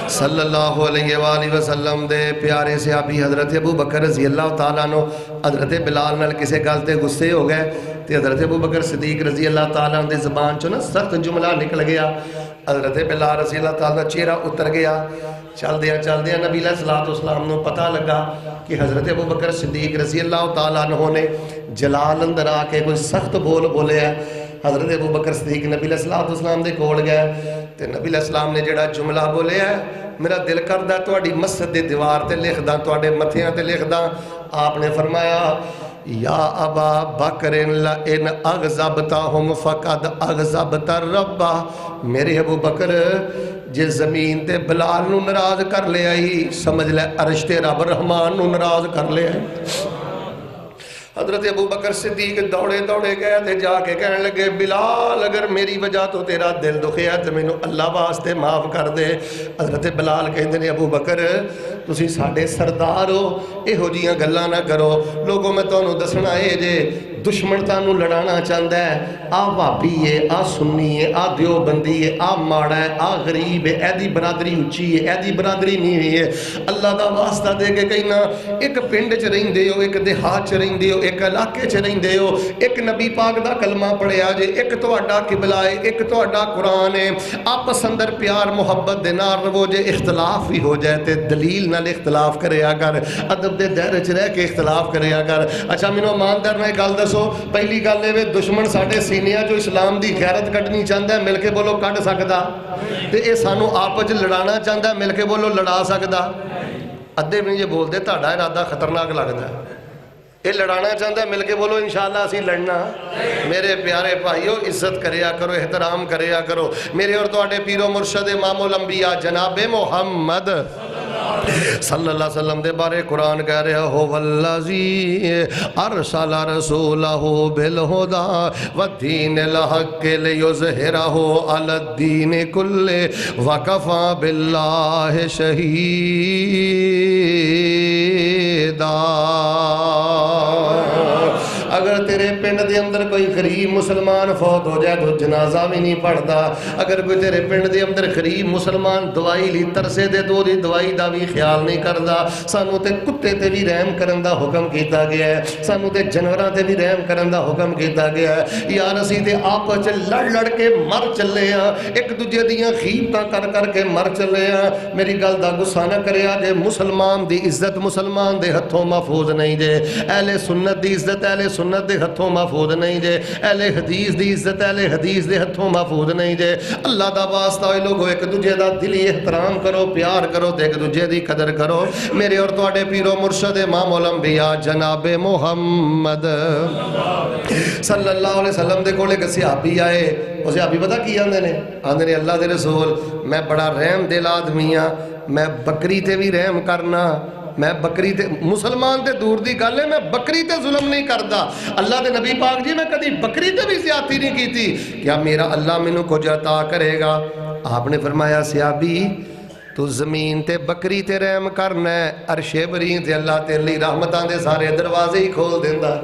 صلی اللہ علیہ وآلہ وسلم دے پیارے صحابی حضرت ابو بکر رضی اللہ تعالیٰ عنہ حضرت بلال نال کسے گل تے غصے ہو گئے تے حضرت ابو بکر صدیق رضی اللہ تعالیٰ عنہ دے زبان چوں نا سخت جملہ نکل گیا، حضرت بلال رضی اللہ تعالیٰ عنہ چہرہ اتر گیا۔ چل دیا نبی علیہ السلام نو پتہ لگا کہ حضرت ابو بکر صدیق رضی اللہ تعالیٰ عنہ نے جلال اندر آ کے کوئی سخت بول بولے ہے۔ حضرت ابو بکر صدیق نبی علیہ السلام دے کول گئے تے نبی علیہ السلام نے جڑا جملہ بولے ہے، میرا دل کردہ تواڈی مسجد دی دیوار تے لکھ داں، تواڈے متھیاں تے لکھ داں۔ آپ نے فرمایا یا ابا بکر لئن اغضبتہم فقد اغضبت الرب، میرے ابو بکر جے زمین تے بلال نو ناراض کر لے آئی، سمجھ لے عرش تے رب رحمان نو ناراض کر لے آئی۔ حضرت ابو بکر صدیق دوڑے گئے تے جا کے کہنے لگے بلال اگر میری وجہ تو تیرا دل دکھیا تو مینوں اللہ واسطے معاف کر دے۔ حضرت بلال کہندے نے ابو بکر تسی ساڈے سردار ہو، یہو جیاں گلاں نہ کرو، لوگوں میں تانوں دسنا اے جے دشمن تانوں لڑانا چاہتا ہے، آ بھابی ہے، آ سنی ہے، آ دیوبندی ہے، آ ماڑا ہے، آ غریب ہے، ایدی برادری اچھی ہے، ایدی برادری نیوی ہے، اللہ دا واسطہ دے کے کہنا ایک پنڈ چ رہندے ہو، ایک دیہات چ رہندے ہو، ایک علاقے چ رہندے ہو، ایک نبی پاک دا کلمہ پڑھیا جے، ایک تہاڈا قبلہ ہے، ایک تہاڈا قرآن ہے، آپس اندر پیار محبت دے نال رہو، جے اختلاف بھی ہو جائے تے دلیل نال اختلاف کریا کر، ادب دے دائرے چ رہ کے اختلاف کریا کر۔ اچھا مینوں ایماندار نے گل دسو، پہلی گل ہے دشمن ساڈے سینیاں جو اسلام دی غیرت کڈنی چاہتا ہے، مل کے بولو کڈ سکدا، تے اے سانو آپس لڑانا چاہتا ہے، مل کے بولو لڑا سکدا؟ ادھے بھی جے بولدے تہاڈا ارادہ خطرناک لگدا ہے، اے لڑانا چاہتا ہے، مل کے بولو انشاءاللہ اسی لڑنا۔ میرے پیارے بھائیو عزت کریا کرو، احترام کریا کرو، میرے اور تواڈے پیر و مرشد امام الانبیاء جناب محمد صلی اللہ علیہ وسلم دے بارے قرآن کہہ رہا ہو والذی ارسل رسولہ بالہدی والدین الحق لیظہرہ علی الدین کلہ وکفی باللہ شہیدا۔ اگر تیرے پنڈ دے اندر کوئی غریب مسلمان فوت ہو جائے تو جنازہ بھی نہیں پڑھتا، اگر کوئی تیرے پنڈ دے اندر غریب مسلمان دوائی لی ترسے دے تو دی دوائی دا بھی خیال نہیں کردا۔ سانو تے کتے تے بھی رحم کرن دا حکم کیتا گیا ہے، سانو تے جانوراں تے بھی رحم کرن دا حکم کیتا گیا ہے۔ یار اسی تے آپس وچ لڑ کے مر چلے ہاں، ایک دوجے دیاں غیبتاں کر کے مر چلے ہاں۔ میری گل دا غصہ نہ کریا جے، مسلمان دی عزت مسلمان دے ہتھوں محفوظ نہیں جے، اہل سنت دی عزت اہل سنت دے ہتھوں محفوظ نہیں جے، اہل حدیث دی عزت اہل حدیث دے ہتھوں محفوظ نہیں جے۔ اللہ دا واسطہ ہوئے لوگو ایک دوجے دا دلی احترام کرو، پیار کرو تے ایک دوجے دی قدر کرو۔ میرے اور تواڈے پیر و مرشد امام الانبیاء جناب محمد صلی اللہ علیہ وسلم دے کول ایک صحابی آئے۔ وہ صحابی پتہ کی آندے نے اللہ دے رسول میں بڑا رحم دل آدمی ہاں، میں بکری تے بھی رحم کرنا، میں بکری تے مسلمان تے دور دی گل ہے، میں بکری تے ظلم نہیں کردا۔ اللہ دے نبی پاک جی میں کدی بکری تے بھی زیادتی نہیں کیتی، کیا میرا اللہ مینوں کچھ عطا کرے گا؟ آپ نے فرمایا صحابی تو زمین تے بکری تے رحم کرنا ہے، عرش بری تے اللہ تیرے لیے رحمتاں دے سارے دروازے ہی کھول دیندا۔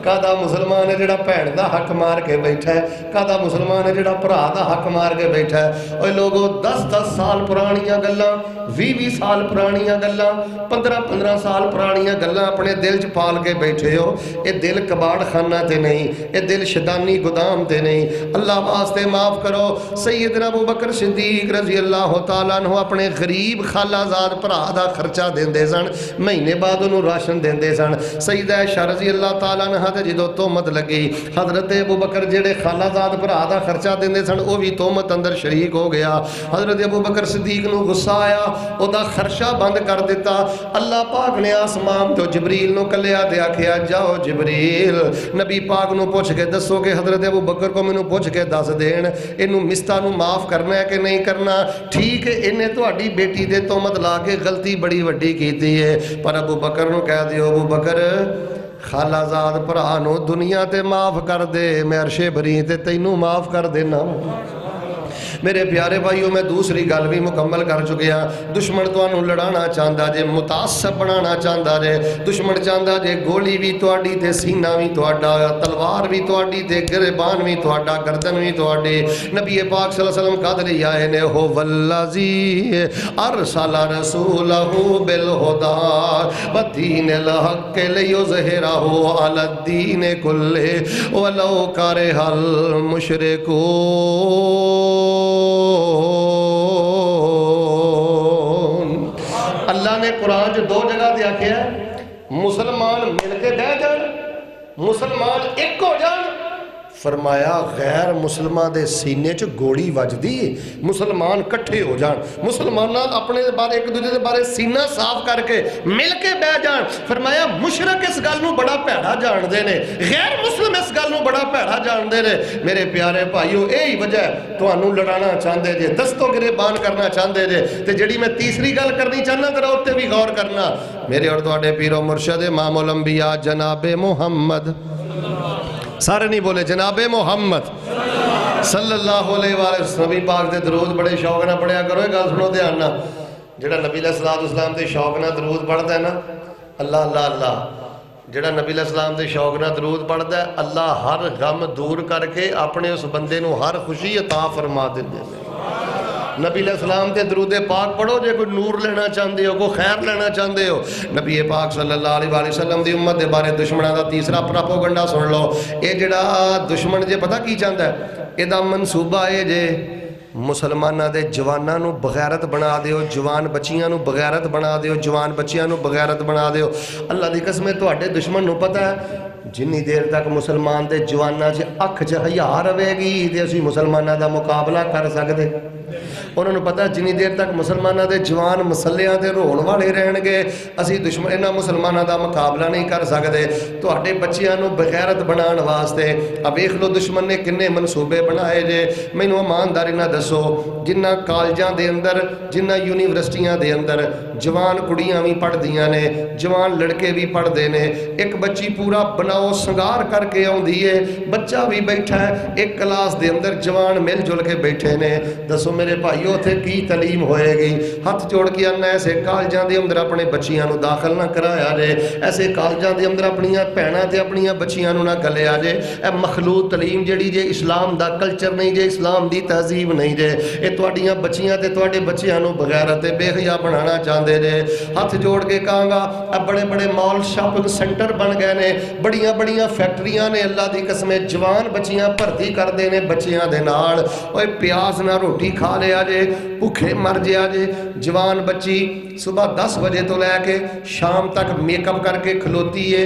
کادا مسلمان ہے جڑا بھین دا حق مار کے بیٹھا ہے، کادا مسلمان ہے جڑا بھرا دا حق مار کے بیٹھا ہے۔ اوے لوگو 10 سال پرانیاں گلاں، 20 سال پرانیاں گلاں، 15 سال پرانیاں گلاں اپنے دل چ پال کے بیٹھے ہو۔ اے دل کباڑ خانہ تے نہیں، اے دل شیطانی گودام تے نہیں۔ اللہ واسطے معاف کرو۔ سیدنا ابو بکر صدیق رضی اللہ تعالیٰ عنہ اپنے غریب خالہ زاد بھرا دا خرچہ دیندے سن، مہینے بعد انہوں راشن دیندے سن۔ سیدہ عائشہ رضی اللہ تعالیٰ عنہ تے جدو تہمت لگی، حضرت ابو بکر جڑے خالہ زاد بھرا دا خرچہ دیندے سن وہ بھی تہمت اندر شریک ہو گیا۔ حضرت ابو بکر صدیق نو غصہ آیا، او دا خرچہ بند کر دیتا۔ اللہ پاک نے آسمان تو جبریل نو کلیا تے آکھیا جاؤ جبریل نبی پاک نو پوچھ کے دسو کہ حضرت ابو بکر کو مینوں پوچھ کے دس دین اینو مستا نو معاف کرنا ہے کہ نہیں کرنا۔ ٹھیک ہے انہیں تہاڈی بیٹی دے تہمت لا کے غلطی بڑی وڈی کیتی ہے، پر ابو بکر نو کہہ دیو ابو بکر خالہ زاد بھرا نو دنیا تے معاف کر دے، میں عرش بری تے تینوں معاف کر دینا۔ میرے پیارے بھائیوں میں دوسری گل بھی مکمل کر چکیا۔ دشمن تانوں لڑانا چاہندا جے، متعصب بنانا چاہندا جے، دشمن چاہندا جے گولی بھی تہاڈی تے سینہ بھی تہاڈا، تلوار بھی تہاڈی تے گریبان بھی تہاڈا، گردن بھی تہاڈی۔ نبی پاک صلی اللہ علیہ وسلم قد لے آئے نے ہو والذی ارسل رسولہ بالہدی ودین الحق لیظہرہ علی الدین کلہ ولو کرہ المشرکون۔ اللہ نے قرآن جو 2 جگہ دیا کیا ہے مسلمان مل کے بہ جان، مسلمان ایک ہو جان۔ فرمایا غیر مسلمان دے سینے چ گوڑی وجدی، مسلمان کٹھے ہو جان، مسلمان اپنے بارے ایک دوسرے دے بارے سینہ صاف کر کے مل کے بہ جان۔ فرمایا مشرک اس گل نو بڑا بھیڑا جان دے نے، غیر مسلم اس گل نو بڑا بھیڑا جان دے نے۔ میرے پیارے بھائیو یہی وجہ ہے تانوں لڑانا چاہندے جے، دستو گریبان کرنا چاہندے جے، تے جڑی میں تیسری گل کرنی چاہنا ذرا اوتے بھی غور کرنا۔ میرے اور تواڈے پیر و مرشد امام الانبیاء جناب محمد، سارے نہیں بولے جناب محمد صلی اللہ علیہ وسلم، نبی پاک دے درود بڑے شوق نہ پڑھیا کرو۔ ایک گل سنو دھیان نال، جڑا نبی علیہ الصلوۃ والسلام دے شوق نہ درود پڑھدا ہے نا، اللہ اللہ اللہ، جڑا نبی علیہ السلام دے شوق نہ درود پڑھدا ہے، اللہ ہر غم دور کر کے اپنے اس بندے نو ہر خوشی عطا فرما دیندے نے۔ نبی علیہ السلام تے درود پاک پڑھو جے کوئی نور لینا چاہندے ہو، کوئی خیر لینا چاہندے ہو۔ نبی پاک صلی اللہ علیہ وآلہ وسلم دی امت دے بارے دشمنوں دا تیسرا پراپوگنڈا سن لو۔ اے جڑا دشمن جے پتہ کی چاہندا ہے، اے دا منصوبہ اے جے مسلمانہ دے جواناں نو بغیرت بنا دیو، جوان بچیاں نو بغیرت بنا دیو، جوان بچیاں نو بغیرت بنا دیو۔ اللہ دی قسم تہاڈے دشمن نو پتہ ہے جنی دیر تک مسلمان دے جواناں چ اکھ چ حیا رہے گی تے اسی مسلماناں دا مقابلہ کر سکدے۔ انہوں نے پتا جنی دیر تک مسلمانہ دے جوان مسلیاں دے رول والے رہن گے اسی دشمن انہاں مسلمانہ دا مقابلہ نہیں کر سکتے۔ تو ہٹے بچیاں نو بغیرت بنان واسطے اب ایک لو دشمن نے کنے منصوبے بنائے جے۔ میں نو ایمانداری نہ دسو جنہ کالجاں دے اندر جنہ یونیورسٹیاں دے اندر جوان کڑیاں بھی پڑھ دیاں نے، جوان لڑکے بھی پڑھ دے نے، ایک بچی پورا بناؤ سنگار کر کے آن دیئے، بچہ بھی بیٹھا ہے ایک کلاس دے اندر جوان مل جل کے بیٹھے نے۔ دسو میرے بھائیو تھے کی تعلیم ہوئے گی؟ ہاتھ جوڑ کے آنا ایسے کالجاں دے اندر اپنے بچیاں نو داخل نہ کرایا جے، ایسے کالجاں دے اندر اپنیاں بھیناں تے اپنیاں بچیاں نو نہ گلیا جے۔ اے مخلوط تعلیم جڑی جے اسلام دا کلچر نہیں جے، اسلام دی تہذیب نہیں جے۔ اے تواڈیاں بچیاں تے تواڈے بچیاں نو بغیرت تے بے حیا بنانا چاہندے جے۔ ہاتھ جوڑ کے کہاں گا اب بڑے بڑے مال شاپنگ سینٹر بن گئے نے، بڑیاں بڑیاں فیکٹریاں نے، اللہ دی قسم جوان بچیاں بھرتی کر دے نے بچیاں دے نال۔ اوے پیاز نہ روٹی کھا لیا جے، بھوکے مر جیا جے۔ جوان بچی صبح 10 بجے تو لے کے شام تک میک اپ کر کے کھلوتی ہے،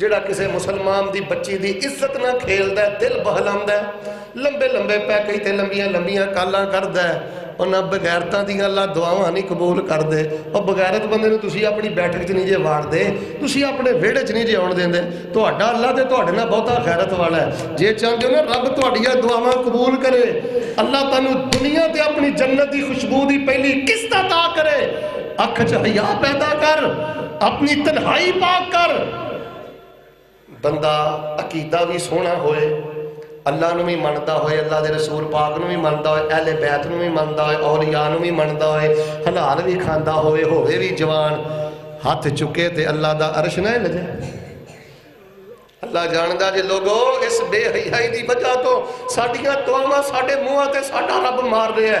ਜਿਹੜਾ ਕਿਸੇ ਮੁਸਲਮਾਨ ਦੀ ਬੱਚੀ ਦੀ ਇੱਜ਼ਤ ਨਾਲ ਖੇਲਦਾ, ਦਿਲ ਬਹਲਾਉਂਦਾ, ਲੰਬੇ ਲੰਬੇ ਪੈਕੇਜ ਤੇ ਲੰਬੀਆਂ ਲੰਬੀਆਂ ਕਾਲਾਂ ਕਰਦਾ, ਉਹਨਾਂ ਬਗੈਰਤਾਂ ਦੀਆਂ ਅੱਲਾ ਦੁਆਵਾਂ ਨਹੀਂ ਕਬੂਲ ਕਰਦੇ। ਉਹ ਬਗੈਰਤ ਬੰਦੇ ਨੂੰ ਤੁਸੀਂ ਆਪਣੀ ਬੈਠਕ 'ਚ ਨਹੀਂ ਜੇ ਵਾੜਦੇ, ਤੁਸੀਂ ਆਪਣੇ ਵਿਹੜੇ 'ਚ ਨਹੀਂ ਜੇ ਆਉਣ ਦਿੰਦੇ। ਤੁਹਾਡਾ ਅੱਲਾ ਤੇ ਤੁਹਾਡੇ ਨਾਲ ਬਹੁਤਾ ਖੈਰਤ ਵਾਲਾ ਹੈ। ਜੇ ਚਾਹੁੰਦੇ ਹੋ ਨਾ ਰੱਬ ਤੁਹਾਡੀਆਂ ਦੁਆਵਾਂ ਕਬੂਲ ਕਰੇ, ਅੱਲਾ ਤੁਹਾਨੂੰ ਦੁਨੀਆ ਤੇ ਆਪਣੀ ਜੰਨਤ ਦੀ ਖੁਸ਼ਬੂ ਦੀ ਪਹਿਲੀ ਕਿਸ਼ਤ ਅਤਾ ਕਰੇ, ਅੱਖ 'ਚ ਹਯਾ ਪੈਦਾ ਕਰ, ਆਪਣੀ ਤਨਹਾਈ ਪਾਕ ਕਰ। ਬੰਦਾ ਅਕੀਦਾ ਵੀ ਸੋਹਣਾ ਹੋਏ, ਅੱਲਾ ਨੂੰ ਵੀ ਮੰਨਦਾ ਹੋਏ, ਅੱਲਾ ਦੇ ਰਸੂਲ ਪਾਕ ਨੂੰ ਵੀ ਮੰਨਦਾ ਹੋਏ, ਅਹਿਲੇ ਬੈਤ ਨੂੰ ਵੀ ਮੰਨਦਾ ਹੋਏ, ਔਲੀਆ ਨੂੰ ਵੀ ਮੰਨਦਾ ਹੋਏ, ਹਲਾਲ ਵੀ ਖਾਂਦਾ ਹੋਵੇ ਵੀ ਜਵਾਨ, ਹੱਥ ਚੁੱਕੇ ਤੇ ਅੱਲਾ ਦਾ ਅਰਸ਼ ਨਾ ਲਜੇ। ਅੱਲਾ ਜਾਣਦਾ ਜੇ ਲੋਗੋ ਇਸ ਬੇਹਯਾਈ ਦੀ ਵਜ੍ਹਾ ਤੋਂ ਸਾਡੀਆਂ ਦੁਆਵਾਂ ਸਾਡੇ ਮੂੰਹਾਂ ਤੇ ਸਾਡਾ ਰੱਬ ਮਾਰ ਰਿਹਾ ਹੈ।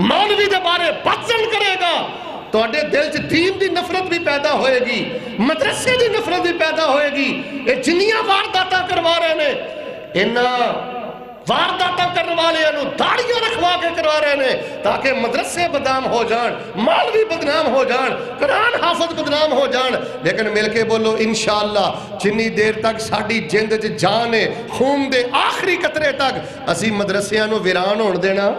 مولوی دے بارے بد کرے گا تواڈے دل چ دین دی نفرت بھی پیدا ہوئے گی مدرسے دی نفرت بھی پیدا ہوئے گی یہ جنیاں وارداتاں کروا رہے نے انہاں وارداتاں کرنے والے داڑیاں رکھوا کے کروا رہے ہیں تاکہ مدرسے بدنام ہو جان مولوی بدنام ہو جان قرآن حافظ بدنام ہو جان لیکن مل کے بولو انشاءاللہ جنی دیر تک ساڑی جند جان ہے خون دے آخری قطرے تک اسی مدرسیاں نو ویران ہون دینا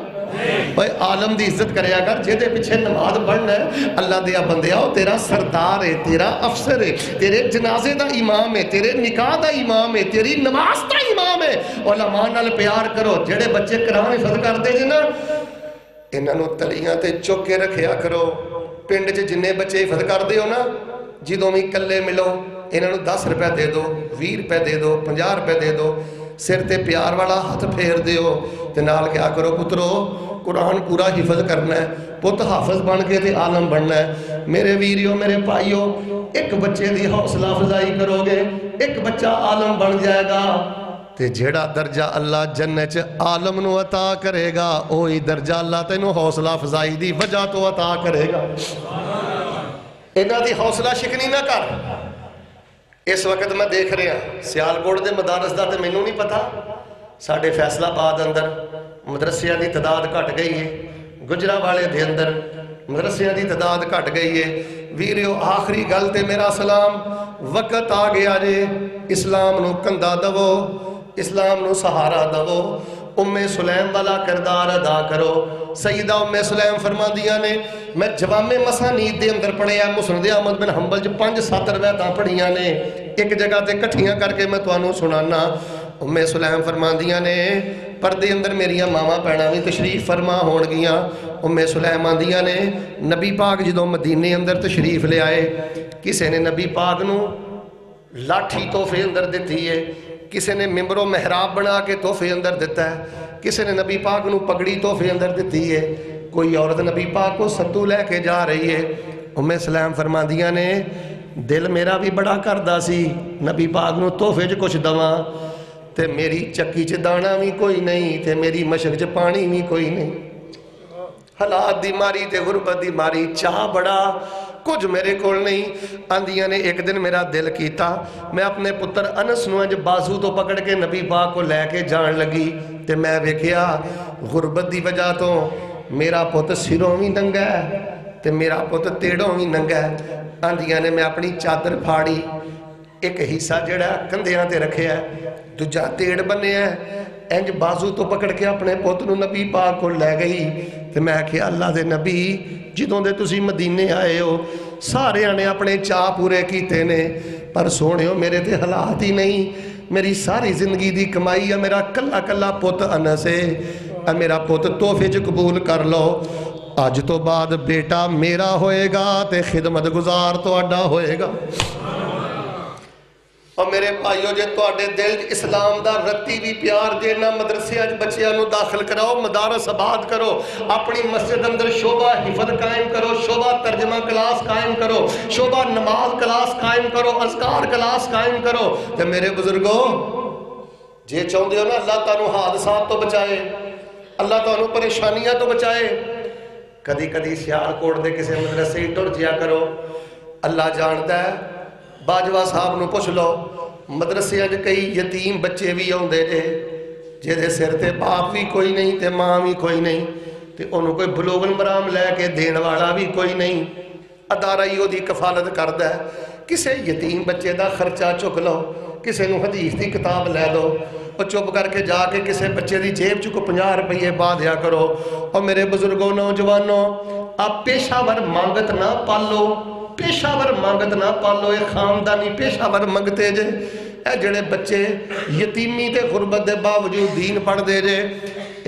بھائی عالم دی عزت کرے اگر جے دے پیچھے نماز پڑھنا ہے اللہ دیا بندیا تیرا سردار ہے تیرا افسر ہے تیرے جنازے دا امام ہے تیرے نکاح دا امام ہے تیری نماز دا امام ہے علماء نال پیار کرو جڑے بچے قرآن حفظ کرتے جے نا انہاں نو تلیاں تے چوک کے رکھیا کرو پنڈ چ جنے بچے حفظ کردے ہو نا جدوں بھی کلے ملو انہاں نو 10 روپے دے دو 20 روپے دے دو 50 روپے دے دو سر تے پیار والا ہاتھ پھیر دیو تے نال کیا کرو پترو قرآن پورا حفظ کرنا ہے پت حافظ بن کے تے عالم بننا ہے میرے ویریو میرے بھائیو ایک بچے دی حوصلہ افزائی کرو گے ایک بچہ عالم بن جائے گا تے جیڑا درجہ اللہ جنت عالم نو عطا کرے گا وہی درجہ اللہ تینو حوصلہ افزائی دی وجہ تو عطا کرے گا انہاں دی حوصلہ شکنی نہ کر اس وقت میں دیکھ رہا سیالکوٹ دے مدارس دا تے مینوں نہیں پتا ساڑھے فیصلہ آباد اندر مدرسیاں دی تعداد گھٹ گئی ہے گجرانوالے دے اندر مدرسیاں دی تعداد گھٹ گئی ہے ویریو آخری گل تے میرا سلام وقت آ گیا جے اسلام نو کندھا دو اسلام نو سہارا دو سلیم والا کردار ادا کرو سیدہ سلیم فرما دیا نے میں جوامع مسانید دے اندر پڑھے ہیں مسند احمد بن حنبل 5-7 روایتاں پڑھیاں نے ایک جگہ تے کٹھیاں کر کے میں تانوں سنانا سلیم فرما دیا نے پردے اندر میریاں ماما پینا بھی تشریف فرما ہون گیاں سلیم آندیاں نے نبی پاک جدوں مدینے اندر تشریف لے آئے کسے نے نبی پاک نو لاٹھی تحفے اندر دیتی ہے کسی نے ممبر و محراب بنا کے تحفے اندر دیتا ہے کسی نے نبی پاک نو پگڑی تحفے اندر دیتی ہے کوئی عورت نبی پاک کو ستو لے کے جا رہی ہے سلیم فرما دیا نے دل میرا بھی بڑا کردہ سی نبی پاک نو تحفے جو کچھ دواں تے میری چکی چ دانا بھی کوئی نہیں تے میری مشک چ پانی بھی کوئی نہیں حالات دی ماری تے غربت دی ماری چاہ بڑا کچھ میرے کول نہیں آندیاں نے ایک دن میرا دل کیتا میں اپنے پتر انس نو انج بازو تو پکڑ کے نبی پاک کو لے کے جان لگی تے میں ویکھیا غربت دی وجہ تو میرا پت سروں بھی ننگا ہے تے میرا پت تیڑوں بھی ننگا ہے آندیاں نے میں اپنی چادر پھاڑی ایک حصہ جڑا کندھیاں تے رکھیا ہے دوجا تیڑ بنے ہے انج بازو تو پکڑ کے اپنے پوت نو نبی پاک کو لے گئی تے میں کہا اللہ دے نبی جدوں دے تسی مدینے آئے ہو سارے نے اپنے چاہ پورے کیتے نے پر سونے ہو میرے تے حالات ہی نہیں میری ساری زندگی دی کمائی ہے میرا کلا کلا پوت انس ہے میرا پوت تحفے جو قبول کر لو آج تو بعد بیٹا میرا ہوئے گا تے خدمت گزار تو اڈا ہوئے گا اور میرے بھائیو جے تواڈے دل اسلام دا رتی بھی پیار دینا مدرسے اج بچیاں نو داخل کراؤ مدارس آباد کرو اپنی مسجد اندر شعبہ حفظ قائم کرو شعبہ ترجمہ کلاس قائم کرو شعبہ نماز کلاس قائم کرو اذکار کلاس قائم کرو تے میرے بزرگوں جے چاہندے ہو نا اللہ تانوں حادثات تو بچائے اللہ تانوں پریشانیاں تو بچائے کدی کدی سیالکوٹ دے کسی مدرسے ٹر جیا کرو اللہ جانتا ہے باجوہ صاحب نو پوچھ لو مدرسے اج کئی یتیم بچے بھی آندے جے جے دے سر تے باپ بھی کوئی نہیں تے ماں بھی کوئی نہیں تے انہوں کوئی بلوغ المرام لے کے دین والا بھی کوئی نہیں ادارہ ہی دی کفالت کردا ہے کسے یتیم بچے دا خرچہ چک لو کسے نو حدیث دی کتاب لے دو اور چپ کر کے جا کے کسے بچے دی جیب چکو 50 روپے با دیا کرو اور میرے بزرگوں نوجوانوں آپ پیشہ ور مانگت نہ پالو پیشہ ور مانگت نہ پالو اے خاندانی پیشہ ور مانگتے جے اے جڑے بچے یتیمی تے غربت دے باوجود دین پڑھ دے جے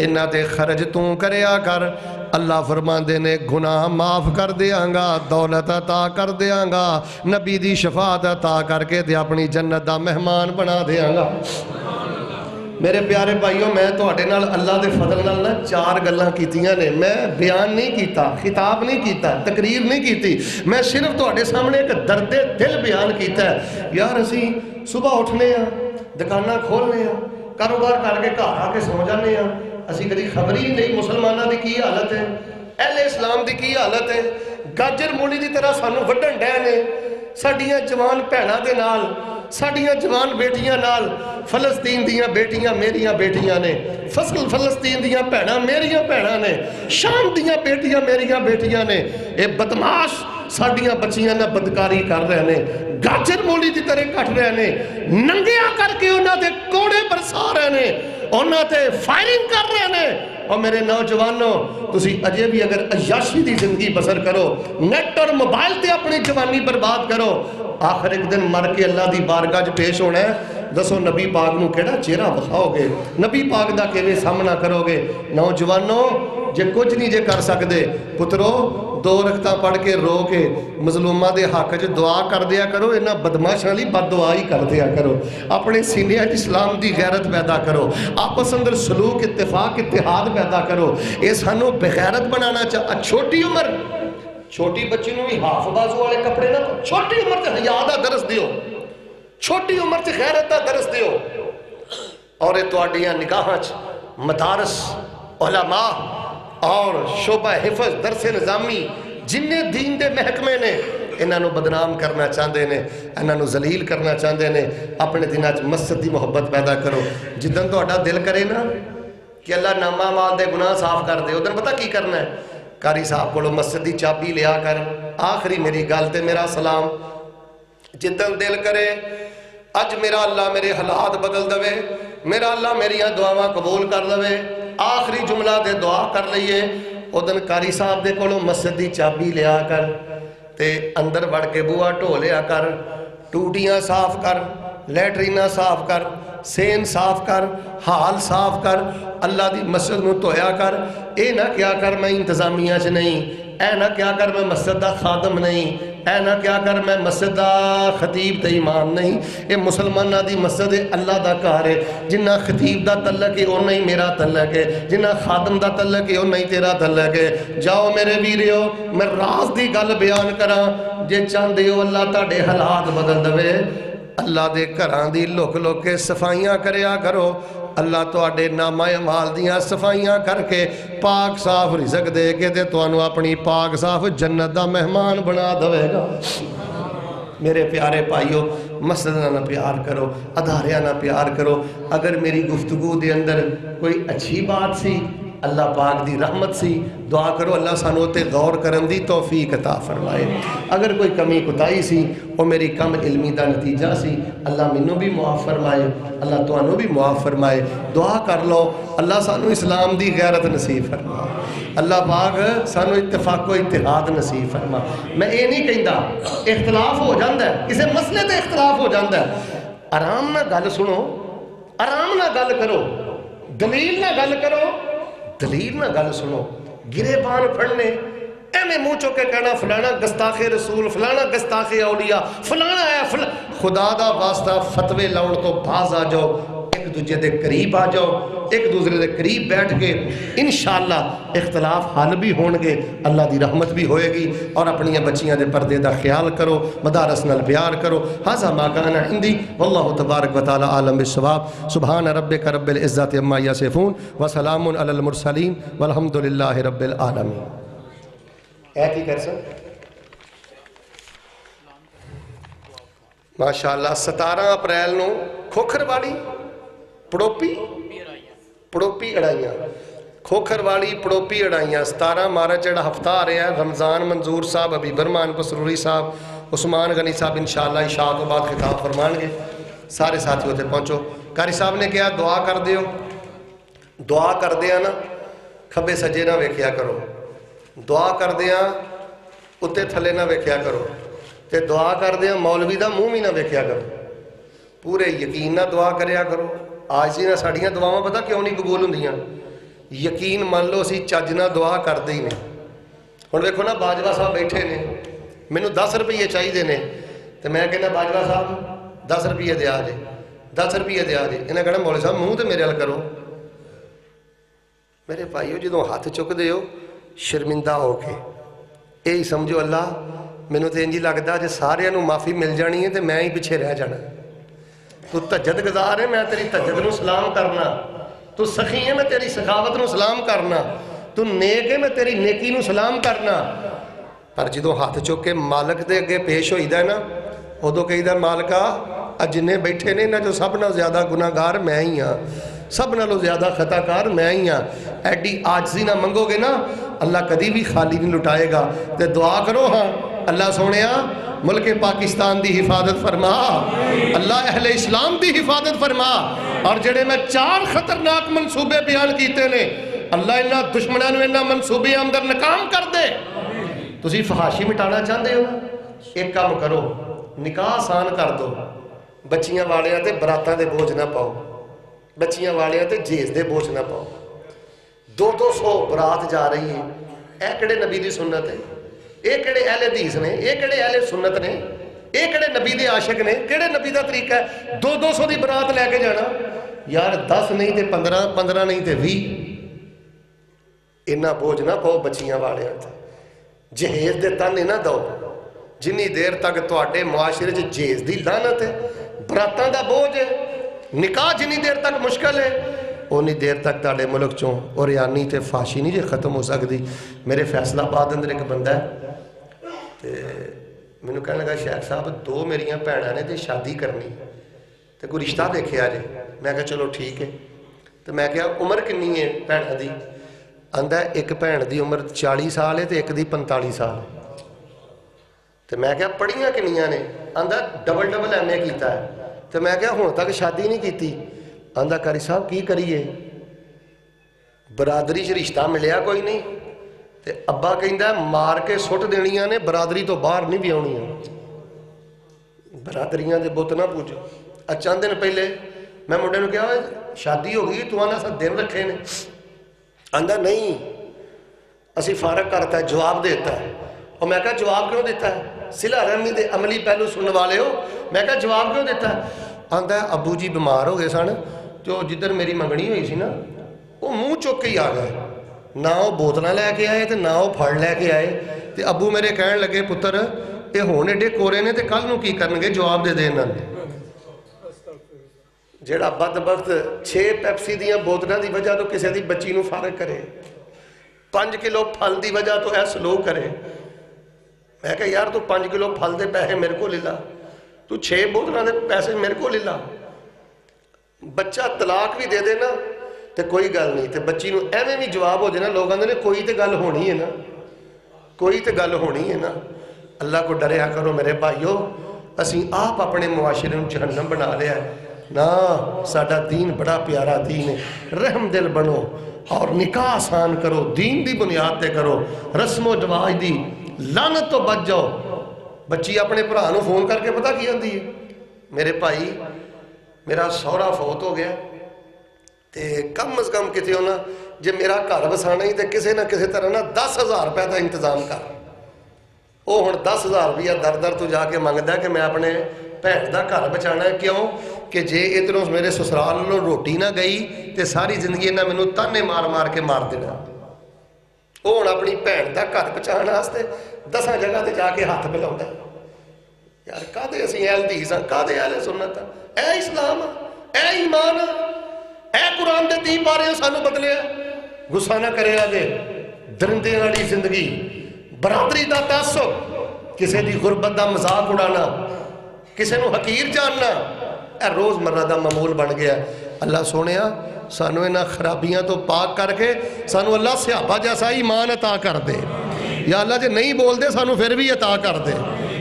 انہاں دے خرج توں کریا کر اللہ فرماندے نے گناہ معاف کر دیاں گا دولت عطا کر دیاں گا نبی دی شفاعت عطا کر کے تے اپنی جنت دا مہمان بنا دیاں گا میرے پیارے بھائیوں میں تو اٹھے نال اللہ دے فضل نال 4 گلاں کیتیاں نے میں بیان نہیں کیتا خطاب نہیں کیتا تقریر نہیں کیتی میں صرف تو اٹھے سامنے ایک درد دل بیان کیتا ہے یار اسی صبح اٹھنے ہیں دکانہ کھولنے ہیں کاروبار کر کے گھر آ کے سو جانے ہیں اسی کدی خبر ہی نہیں مسلمانوں دی کی حالت ہے اہل اسلام دی کی حالت ہے؟ گاجر مولی دی طرح سانو وڈن ڈے نے ساڈیاں جوان بھیناں دے نال، ساڈیاں جوان بیٹیاں نال۔ فلسطین دیاں بیٹیاں میریاں بیٹیاں نے، فلسطین دیاں بھیناں میریاں بھیناں نے، شام دیاں بیٹیاں میریاں بیٹیاں نے۔ اے بدماش ساڈیاں بچیاں نہ بدکاری کر رہے نے، گاجر مولی دی طرح کٹ رہے نے، ننگیاں کر کے انہاں دے کوڑے برسا رہے نے، انہاں تے فائرنگ کر رہے نے۔ اور میرے نوجوانوں تسی اجے بھی اگر عیاشی دی زندگی بسر کرو، نیٹ اور موبائل تے اپنی جوانی برباد کرو، آخر ایک دن مر کے اللہ دی بارگاہ پیش ہونا ہے۔ دسو نبی پاک نو کیڑا چہرہ بخاؤ گے؟ نبی پاک دا کیویں سامنا کرو گے؟ نوجوانوں جے کچھ نہیں جے کر سکدے، پترو 2 رکعتاں پڑھ کے رو کے مظلوماں دے حق وچ دعا کر دیا کرو، انہاں بدماشاں لئی بد دعا ہی کر دیا کرو۔ اپنے سینے وچ اسلام دی غیرت پیدا کرو، آپس اندر سلوک اتفاق اتحاد پیدا کرو۔ اے سانو بغیرت بنانا چھوٹی عمر، چھوٹی بچی نو بھی ہاف بازو والے کپڑے نہ، چھوٹی عمر تے حیا دا درس دیو، چھوٹی عمر تے غیرت دا درس دیو۔ اور اے تواڈیاں نگاہاں چ مدارس، علماء اور شعبہ حفظ، درس نظامی جنہیں دین دے محکمے نے انہاں نو بدنام کرنا چاہتے ہیں، انہاں نو ذلیل کرنا چاہتے ہیں۔ اپنے دنوں چ مسجد دی محبت پیدا کرو۔ جدن تہاڈا دل کرے نا کہ اللہ نامہ مال دے گناہ صاف کر دے، ادھر پتہ کی کرنا ہے؟ قاری صاحب کو مسجد دی چابی لیا کر، آخری میری گل تے میرا سلام، جدن دل کرے اج میرا اللہ میرے حالات بدل دے، میرا اللہ میری دعاواں قبول کر دے، آخری جملہ دے دعا کر لئیے، ادن قاری صاحب دے کولوں مسجد دی چابی لیا کر تے اندر بڑھ کے بوا ڈھو لیا کر، ٹوٹیاں صاف کر، لیٹریناں صاف کر، سین صاف کر، حال صاف کر، اللہ دی مسجد نو دھویا کر۔ اے نہ کیا کر میں انتظامیہ چ نہیں، اے نہ کیا کر میں مسجد دا خادم نہیں، اے نہ کیا کر میں مسجد دا خطیب تے امام نہیں۔ اے مسلمانہ دی مسجد اللہ دا گھر ہے، جنہ خطیب دا تعلق ہے اُنہ ہی میرا تعلق ہے، جنہ خادم دا تعلق ہے اُنہ ہی تیرا تعلق ہے۔ جاؤ میرے ویریو، میں راز دی گل بیان کراں، جے چاندے ہو اللہ تاڈے حالات بدل دے، اللہ دے گھراں دی لک لک کے صفائیاں کریا کرو، اللہ تواڈے نامہ اعمال دیاں صفائیاں کر کے پاک صاف رزق دے کے تے تانوں اپنی پاک صاف جنت دا مہمان بنا دے گا۔ میرے پیارے بھائیو، مسجد نہ پیار کرو، ادارے نہ پیار کرو۔ اگر میری گفتگو دے اندر کوئی اچھی بات سی، اللہ پاک دی رحمت سی، دعا کرو اللہ سانو تے غور کرن دی توفیق عطا فرمائے۔ اگر کوئی کمی کوتاہی سی، وہ میری کم علمی دا نتیجہ سی، اللہ مینوں بھی معاف فرمائے، اللہ تانوں بھی معاف فرمائے۔ دعا کر لو اللہ سانو اسلام دی غیرت نصیب فرما، اللہ پاک سانو اتفاق و اتحاد نصیب فرما۔ میں یہ نہیں کہندا اختلاف ہو جاندہ ہے، کسی مسئلے تے اختلاف ہو جاندہ ہے، آرام نہ گل سنو، آرام نہ گل کرو، دلیل نہ گل کرو، دلیل نہ گل سنو، گرے بان پڑھنے ایمیں منہ چوکے کہنا فلانا گستاخ رسول، فلانا گستاخ اولیاء، فلانا ہے خدا دا واسطہ فتوے لاؤن تو باز آ جاؤ، ایک دوسرے دے قریب آ جاؤ، ایک دوسرے دے قریب بیٹھ کے انشاءاللہ اختلاف حل بھی ہون گے، اللہ دی رحمت بھی ہوئے گی۔ اور اپنی بچیاں دے پردے دا خیال کرو، مدارس نال پیار کرو۔ ھذا ما کان عندی واللہ تبارک و تعالی عالم بالصواب۔ سبحان ربک رب العزت عما یصفون وسلام علی المرسلین والحمد للہ رب العالمین۔ اے کی کر سن ماشاءاللہ 17 اپریل نو کھوکھر والی پڑوپی اڑائیاں، کھوکھر والی پڑوپی اڑائیاں، 17 مارچ جڑا ہفتہ آ رہا ہے، رمضان منظور صاحب، ابھی برمان پسروری صاحب، عثمان غنی صاحب انشاءاللہ عشاء تو بعد خطاب فرمان گے، سارے ساتھی ہوتے پہنچو۔ قاری صاحب نے کہا دعا کر دیو، دعا کر دیا نا کھبے سجے نہ ویکھیا کرو، دعا کر دیا اتے تھلے نہ ویکھیا کرو، تے دعا کر دیا مولوی دا منہ بھی نہ ویکھیا کرو، پورے یقین نہ دعا کریا کرو۔ آج ہی نہ ساڑیاں دعاواں پتہ کیوں نہیں قبول ہوندیاں؟ یقین مان لو اسی چج نہ دعا کردے ہی نے۔ ہن ویکھو نا باجوہ صاحب بیٹھے نے، مینوں 10 روپیے چاہیے نے، تے میں کہنا باجوہ صاحب 10 روپیے دیا جے، 10 روپیے دیا جے، انہیں کہنا مولوی صاحب منہ تے میرے حل کرو۔ میرے بھائیو جدوں ہاتھ چک دے ہو شرمندہ ہو کے یہی سمجھو اللہ مینوں تے انج لگدا جے ساریاں نوں معافی مل جانی ہے تے میں ہی پیچھے رہ جانا۔ تو تہجد گزار ہے، میں تیری تہجد نو سلام کرنا، تو سخی ہے، میں تیری سخاوت نو سلام کرنا، تو تو نیک ہے میں تیری نیکی نو سلام کرنا. پر جدو ہاتھ چک کے مالک دے اگے پیش ہوئی دا نا ادو کہی دا مالکا جنے بیٹھے نے نا جو سب نہ زیادہ گناہگار میں ہی ہاں, سب نالوں زیادہ خطا کار میں ہی ہاں. ایڈی عاجزی نہ منگو گے نا اللہ کدی بھی خالی نہیں لٹائے گا. تے دعا کرو ہاں اللہ سونیا ملک پاکستان دی حفاظت فرما, اللہ اہل اسلام دی حفاظت فرما. اور جڑے میں 4 خطرناک منصوبے بیان کیتے نے اللہ انہاں دشمنوں نے انہاں منصوبے اندر ناکام کر دے. تسی فحاشی مٹانا چاہتے ہو, ایک کام کرو نکاح آسان کر دو, بچیاں والیاں تے براتاں دے بوجھ نہ پاؤ, بچیاں والیاں تے جیز دے بوجھ نہ پاؤ. 200 برات جا رہی ہے, اے کڑے نبی دی سنت ہے, اے کڑے اہل حدیث نے, اے کڑے اہل سنت نے, اے کڑے نبی دے عاشق نے, کڑے نبی دا طریقہ ہے 200 دی برات لے کے جانا. یار 10 نہیں تے 15 نہیں تے 20 انہاں بوجھ نہ پاؤ بچیاں والیاں تے. جہیز دے تانے نہ دو جنی دیر تک تواڈے معاشرے چ جہیز دی لعنت ہے, براتاں دا بوجھ ہے, نکاح جنی دیر تک مشکل ہے اونی دیر تک تاڑے ملک چوں اور یعنی تے فاشی نہیں جے ختم ہو سکتی. میرے فیصلہ آباد اندر ایک بندہ ہے تے میں نے کہنے لگا شیخ صاحب 2 میریاں بھیناں نے تے شادی کرنی تے کوئی رشتہ دیکھے آجے. میں کہا چلو ٹھیک ہے. تو میں کہا عمر کنی ہے بھیناں دی؟ آندا ایک بھین دی عمر 40 سال ہے تے ایک دی 45 سال ہے. تو میں کہا پڑھیاں کنیاں نے؟ آندا ڈبل ایم اے کیتا ہے. تو میں کہا ہن تک شادی نہیں کیتی. آندا قاری صاحب کی کریے, برادری چ رشتہ ملیا کوئی نہیں تے ابا کہندا مار کے سٹ دینیاں نے, برادری تو باہر نہیں بھی آنیاں. برادریاں دے بت نہ پوچھو. چند دن پہلے میں منڈے نو کہا شادی ہو گئی, تو آنا سا دن رکھے نے؟ آندا نہیں اسی فارغ کرتا ہے, جواب دیتا ہے. اور میں کہا جواب کیوں دیتا ہے؟ صلہ رحمی دے عملی پہلو سننے والے ہو. میں کہا جواب کیوں دیتا ہے؟ آندا ہے ابو جی بیمار ہو گئے سن, جو جدھر میری منگنی ہوئی سی نا وہ منہ چک کے ہی آ گئے, نہ وہ بوتلاں لے کے آئے تے نہ وہ پھڑ لے کے آئے. تے ابو میرے کہن لگے پتر یہ ہون ایڈے کورے نے تے کل نو کی کرن گے, جواب دے دے انہاں نے. جیڑا بدبخت 6 پیپسی دیاں بوتلاں دی وجہ تو کسی دی بچی نو فارغ کرے, 5 کلو پھل دی وجہ تو ایس لوگ کرے. میں کہا یار تو 5 کلو پھل دے پیسے میرے کو لے لا, تو 6 بوتلاں دے پیسے میرے کو لے لا. بچہ طلاق بھی دے دے نا تے کوئی گل نہیں, تے بچی نو ایویں بھی جواب ہو جائے نا لوگاں نے کوئی تے گل ہونی ہے نا, کوئی تے گل ہونی ہے نا. اللہ کو ڈریا کرو میرے بھائیو, اسی آپ اپنے معاشرے نو جہنم بنا لیا ہے نا. ساڈا دین بڑا پیارا دین ہے, رحم دل بنو اور نکاح آسان کرو, دین دی بنیاد تے کرو, رسم و رواج دی لعنت تو بچ جاؤ. بچی اپنے بھرا نو فون کر کے پتہ کی آندی ہے, میرے بھائی میرا سہرا فوت ہو گیا تے کم از کم کتے ہونا جے میرا گھر وسانا ہی تے کسے نہ کسے طرح نہ 10,000 روپے کا انتظام کر. وہ ہن 10,000 روپیہ در تو جا کے منگدا کہ میں اپنے بھین دا گھر بچانا ہے. کیوں کہ جے ادھروں میرے سسرال نوں روٹی نہ گئی تے ساری زندگی انہاں مینوں تانے مار مار کے مار دینا. وہ ہن اپنی بھین دا گھر بچانا واسطے 10 جگہ تے جا کے ہاتھ ملاوندا. یار کدے اسی اہل حدیث ہاں, کدے اہل سنت ہاں؟ اے اسلام, اے ایمان, اے قرآن دے 30 پارے سانو بدلے. غصہ نہ کرے آگے, درندے والی زندگی, برادری دا تعصب, کسے دی غربت دا مذاق اڑانا, کسے نو حقیر جاننا, اے روز مرہ دا معمول بن گیا. اللہ سونیا سانو انہاں خرابیاں تو پاک کر کے سانو اللہ صحابہ جیسا ایمان عطا کر دے. یا اللہ جے نہیں بول دے سانو پھر بھی عطا کر دے,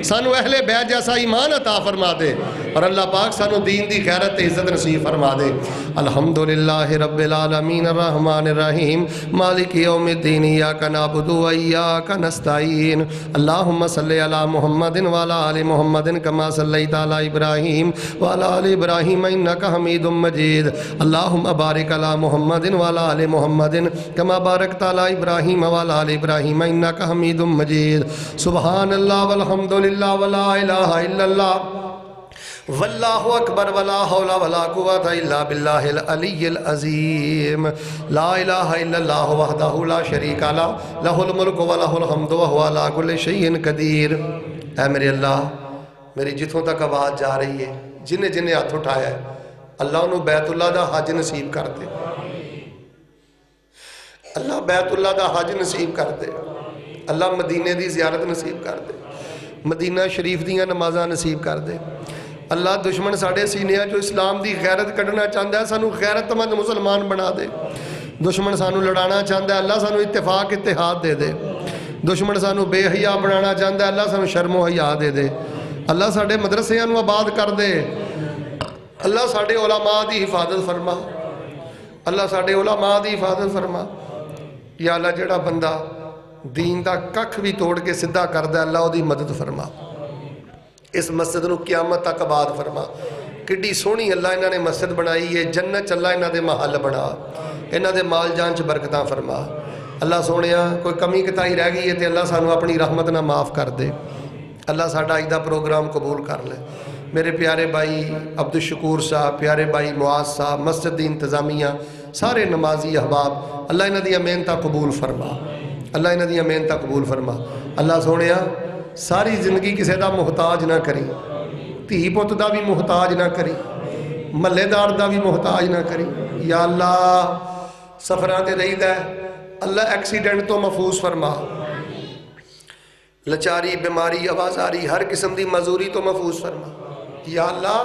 سانو اہل بیت جیسا ایمان عطا فرما دے, اور اللہ پاک سانو دین دی غیرت عزت نصیب فرما دے. الحمدللہ رب العالمین الرحمن الرحیم مالک یوم الدین ایاک نعبد و ایاک نستعین. اللہم صلی علی محمد وعلی آل محمد کما صلیت علی ابراہیم وعلی آل ابراہیم انک حمید مجید. اللہم بارک علی محمد وعلی آل محمد کما بارکت علی ابراہیم وعلی آل ابراہیم انک حمید مجید. سبحان اللہ والحمدللہ ولا الہ الا اللہ واللہ اکبر ولا حول ولا قوت الا باللہ العلی العظیم. لا الہ الا اللہ وحدہ لا شریک لہ لہ الملک و لہ الحمد وہو علی کل شیء قدیر. اے میرے اللہ, میری جتوں تک آواز جا رہی ہے, جنہیں جنہیں ہاتھ اٹھایا ہے اللہ انہوں بیت اللہ دا حج نصیب کر دے. اللہ بیت اللہ دا حج نصیب کر دے، اللہ مدینے دی زیارت نصیب کر دے، مدینہ شریف دیاں نمازاں نصیب کر دے۔ اللہ دشمن ساڑے سینیاں جو اسلام دی غیرت کڈنا چاہتا ہے، سانو غیرت مند مسلمان بنا دے۔ دشمن سانو لڑانا چاہتا ہے، اللہ سانو اتفاق اتحاد دے دے۔ دشمن سانو بے حیا بنانا چاہتا ہے، اللہ سانو شرم و حیا دے دے۔ اللہ ساڑے مدرسیاں نو آباد کر دے، اللہ ساڑے علماء دی حفاظت فرما، اللہ ساڑے علماء دی حفاظت فرما۔ یا اللہ جڑا بندہ دین دا ککھ بھی توڑ کے سدھا کردہ ہے، اللہ او دی مدد فرما، اس مسجد نو قیامت تک آباد فرما۔ کڈی سونی اللہ انہاں نے مسجد بنائی ہے، جنت اللہ انہاں دے محل بنا، انہاں دے مال جان چ برکتاں فرما۔ اللہ سونیا کوئی کمی کتائی رہ گئی ہے تے اللہ سانو اپنی رحمت نہ معاف کر دے۔ اللہ ساڈا اج دا پروگرام قبول کر لے۔ میرے پیارے بھائی عبدالشکور صاحب، پیارے بھائی معاذ صاحب، مسجد دی انتظامیہ، سارے نمازی احباب، اللہ انہاں دی محنتاں قبول فرما، اللہ انہاں دی محنتاں قبول فرما۔ اللہ سونیا ساری زندگی کسی دا محتاج نہ کری، دھی پت دا بھی محتاج نہ کری، محلے دار دا بھی محتاج نہ کری۔ یا اللہ سفراں تے رہیدا ہے، اللہ ایکسیڈنٹ تو محفوظ فرما، لچاری بیماری آوازاری ہر قسم دی مزوری تو محفوظ فرما۔ یا اللہ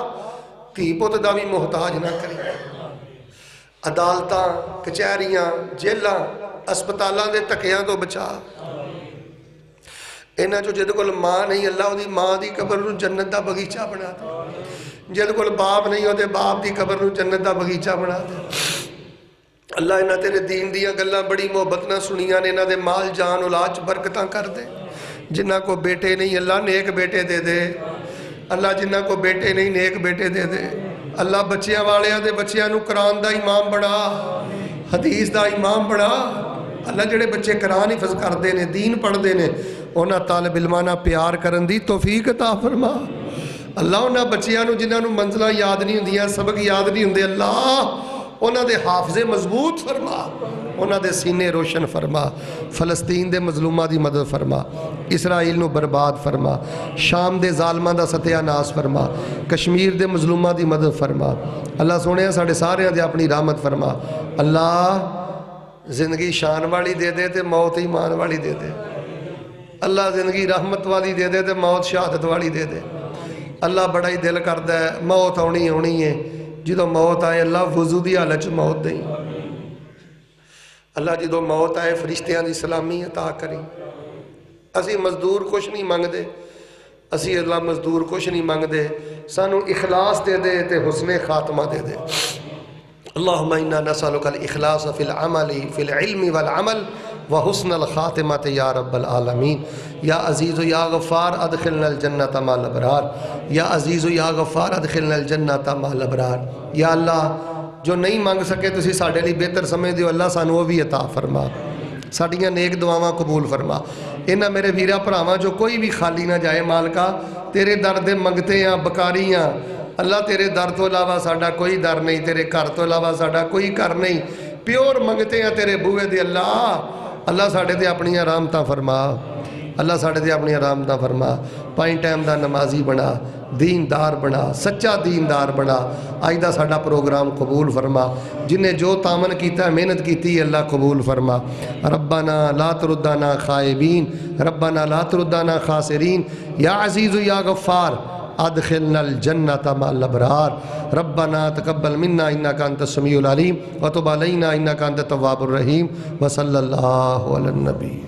دھی پت دا بھی محتاج نہ کری، عدالتاں کچہریاں جیلاں اسپتالاں دے تکیاں تو بچا۔ انہاں جو جد کول ماں نہیں، اللہ دی ماں دی قبر نو جنت دا بغیچہ بنا دے۔ جد کول باپ نہیں ہوتے، باپ دی قبر نو جنت دا بغیچہ بنا دے۔ اللہ انہاں تیرے دین دیاں گلاں بڑی محبت نہ سنیاں نے، انہاں دے مال جان اولاد برکتاں کر دے۔ جنہاں کو بیٹے نہیں اللہ نیک بیٹے دے دے، اللہ جنہاں کو بیٹے نہیں نیک بیٹے دے دے۔ اللہ بچیاں والیاں دے بچیاں نو قرآن دا امام بنا، حدیث دا امام بنا۔ اللہ جڑے بچے قرآن حفظ کر دے نے، دین پڑھ دے نے، انہاں طالب علمانہ پیار کرن دی توفیق عطا فرما۔ اللہ انہاں بچیاں نو جنہاں نو منزلہ یاد نہیں ہوندیاں، سبق یاد نہیں ہوندے، اللہ انہاں دے حافظے مضبوط فرما، انہاں دے سینے روشن فرما۔ فلسطین دے مظلومہ دی مدد فرما، اسرائیل نو برباد فرما، شام دے ظالمہ دا ستیہ ناس فرما، کشمیر دے مظلومہ دی مدد فرما۔ اللہ سونے ساڑے سارے دے اپنی رحمت فرما۔ اللہ زندگی شان والی دے دے تے موت ایمان والی دے دے۔ اللہ زندگی رحمت والی دے دے تے موت شہادت والی دے دے۔ اللہ بڑا ہی دل کردا ہے موت ہونی ہونی ہے، جدو موت آئے اللہ وضو دی حالت چ موت دیں۔ اللہ جدو موت آئے فرشتیاں دی سلامی عطا کریں۔ اسی مزدور کچھ نہیں منگ دے، اسی اللہ مزدور کچھ نہیں منگ دے، سانو اخلاص دے دے تے حسن خاتمہ دے دے۔ اللہم انا نسألک الاخلاص فی العمل فی العلم والعمل وحسن الخاتمة یا رب العالمین۔ یا عزیز یا غفار ادخلنا الجنت مع الابرار، یا عزیز یا غفار ادخلنا الجنت مع الابرار۔ یا اللہ جو نہیں مانگ سکے تسی ساڑھے لی بہتر سمجھ دیو، اللہ سانو بھی عطا فرما، ساڑھیاں نیک دعاواں قبول فرما۔ انہاں میرے ویرہ پراواں جو کوئی بھی خالی نہ جائے مالکا، تیرے در دے منگتے ہیں بکاریاں، اللہ تیرے در تو علاوہ ساڑھا کوئی در نہیں، تیرے گھر تو علاوہ ساڑھا کوئی گھر نہیں، پیور منگتے ہیں تیرے بوئے دے اللہ۔ اللہ ساڑھے دے اپنی رحمتاں فرما، اللہ ساڑھے دے اپنی رحمتاں فرما۔ پائیں ٹائم دا نمازی بنا، دیندار بنا، سچا دیندار بنا۔ آج دا ساڑھا پروگرام قبول فرما، جنہیں جو تامن کیتا ہے محنت کیتی ہے اللہ قبول فرما۔ ربنا لا تردنا خائبین، ربنا لا تردنا خاسرین، یا عزیز یا غفار ادخلنا الجنت مع الابرار۔ ربنا تقبل منا انک انت السمیع العلیم وتب علینا انک انت التواب الرحیم۔ وصلی اللہ علی النبی۔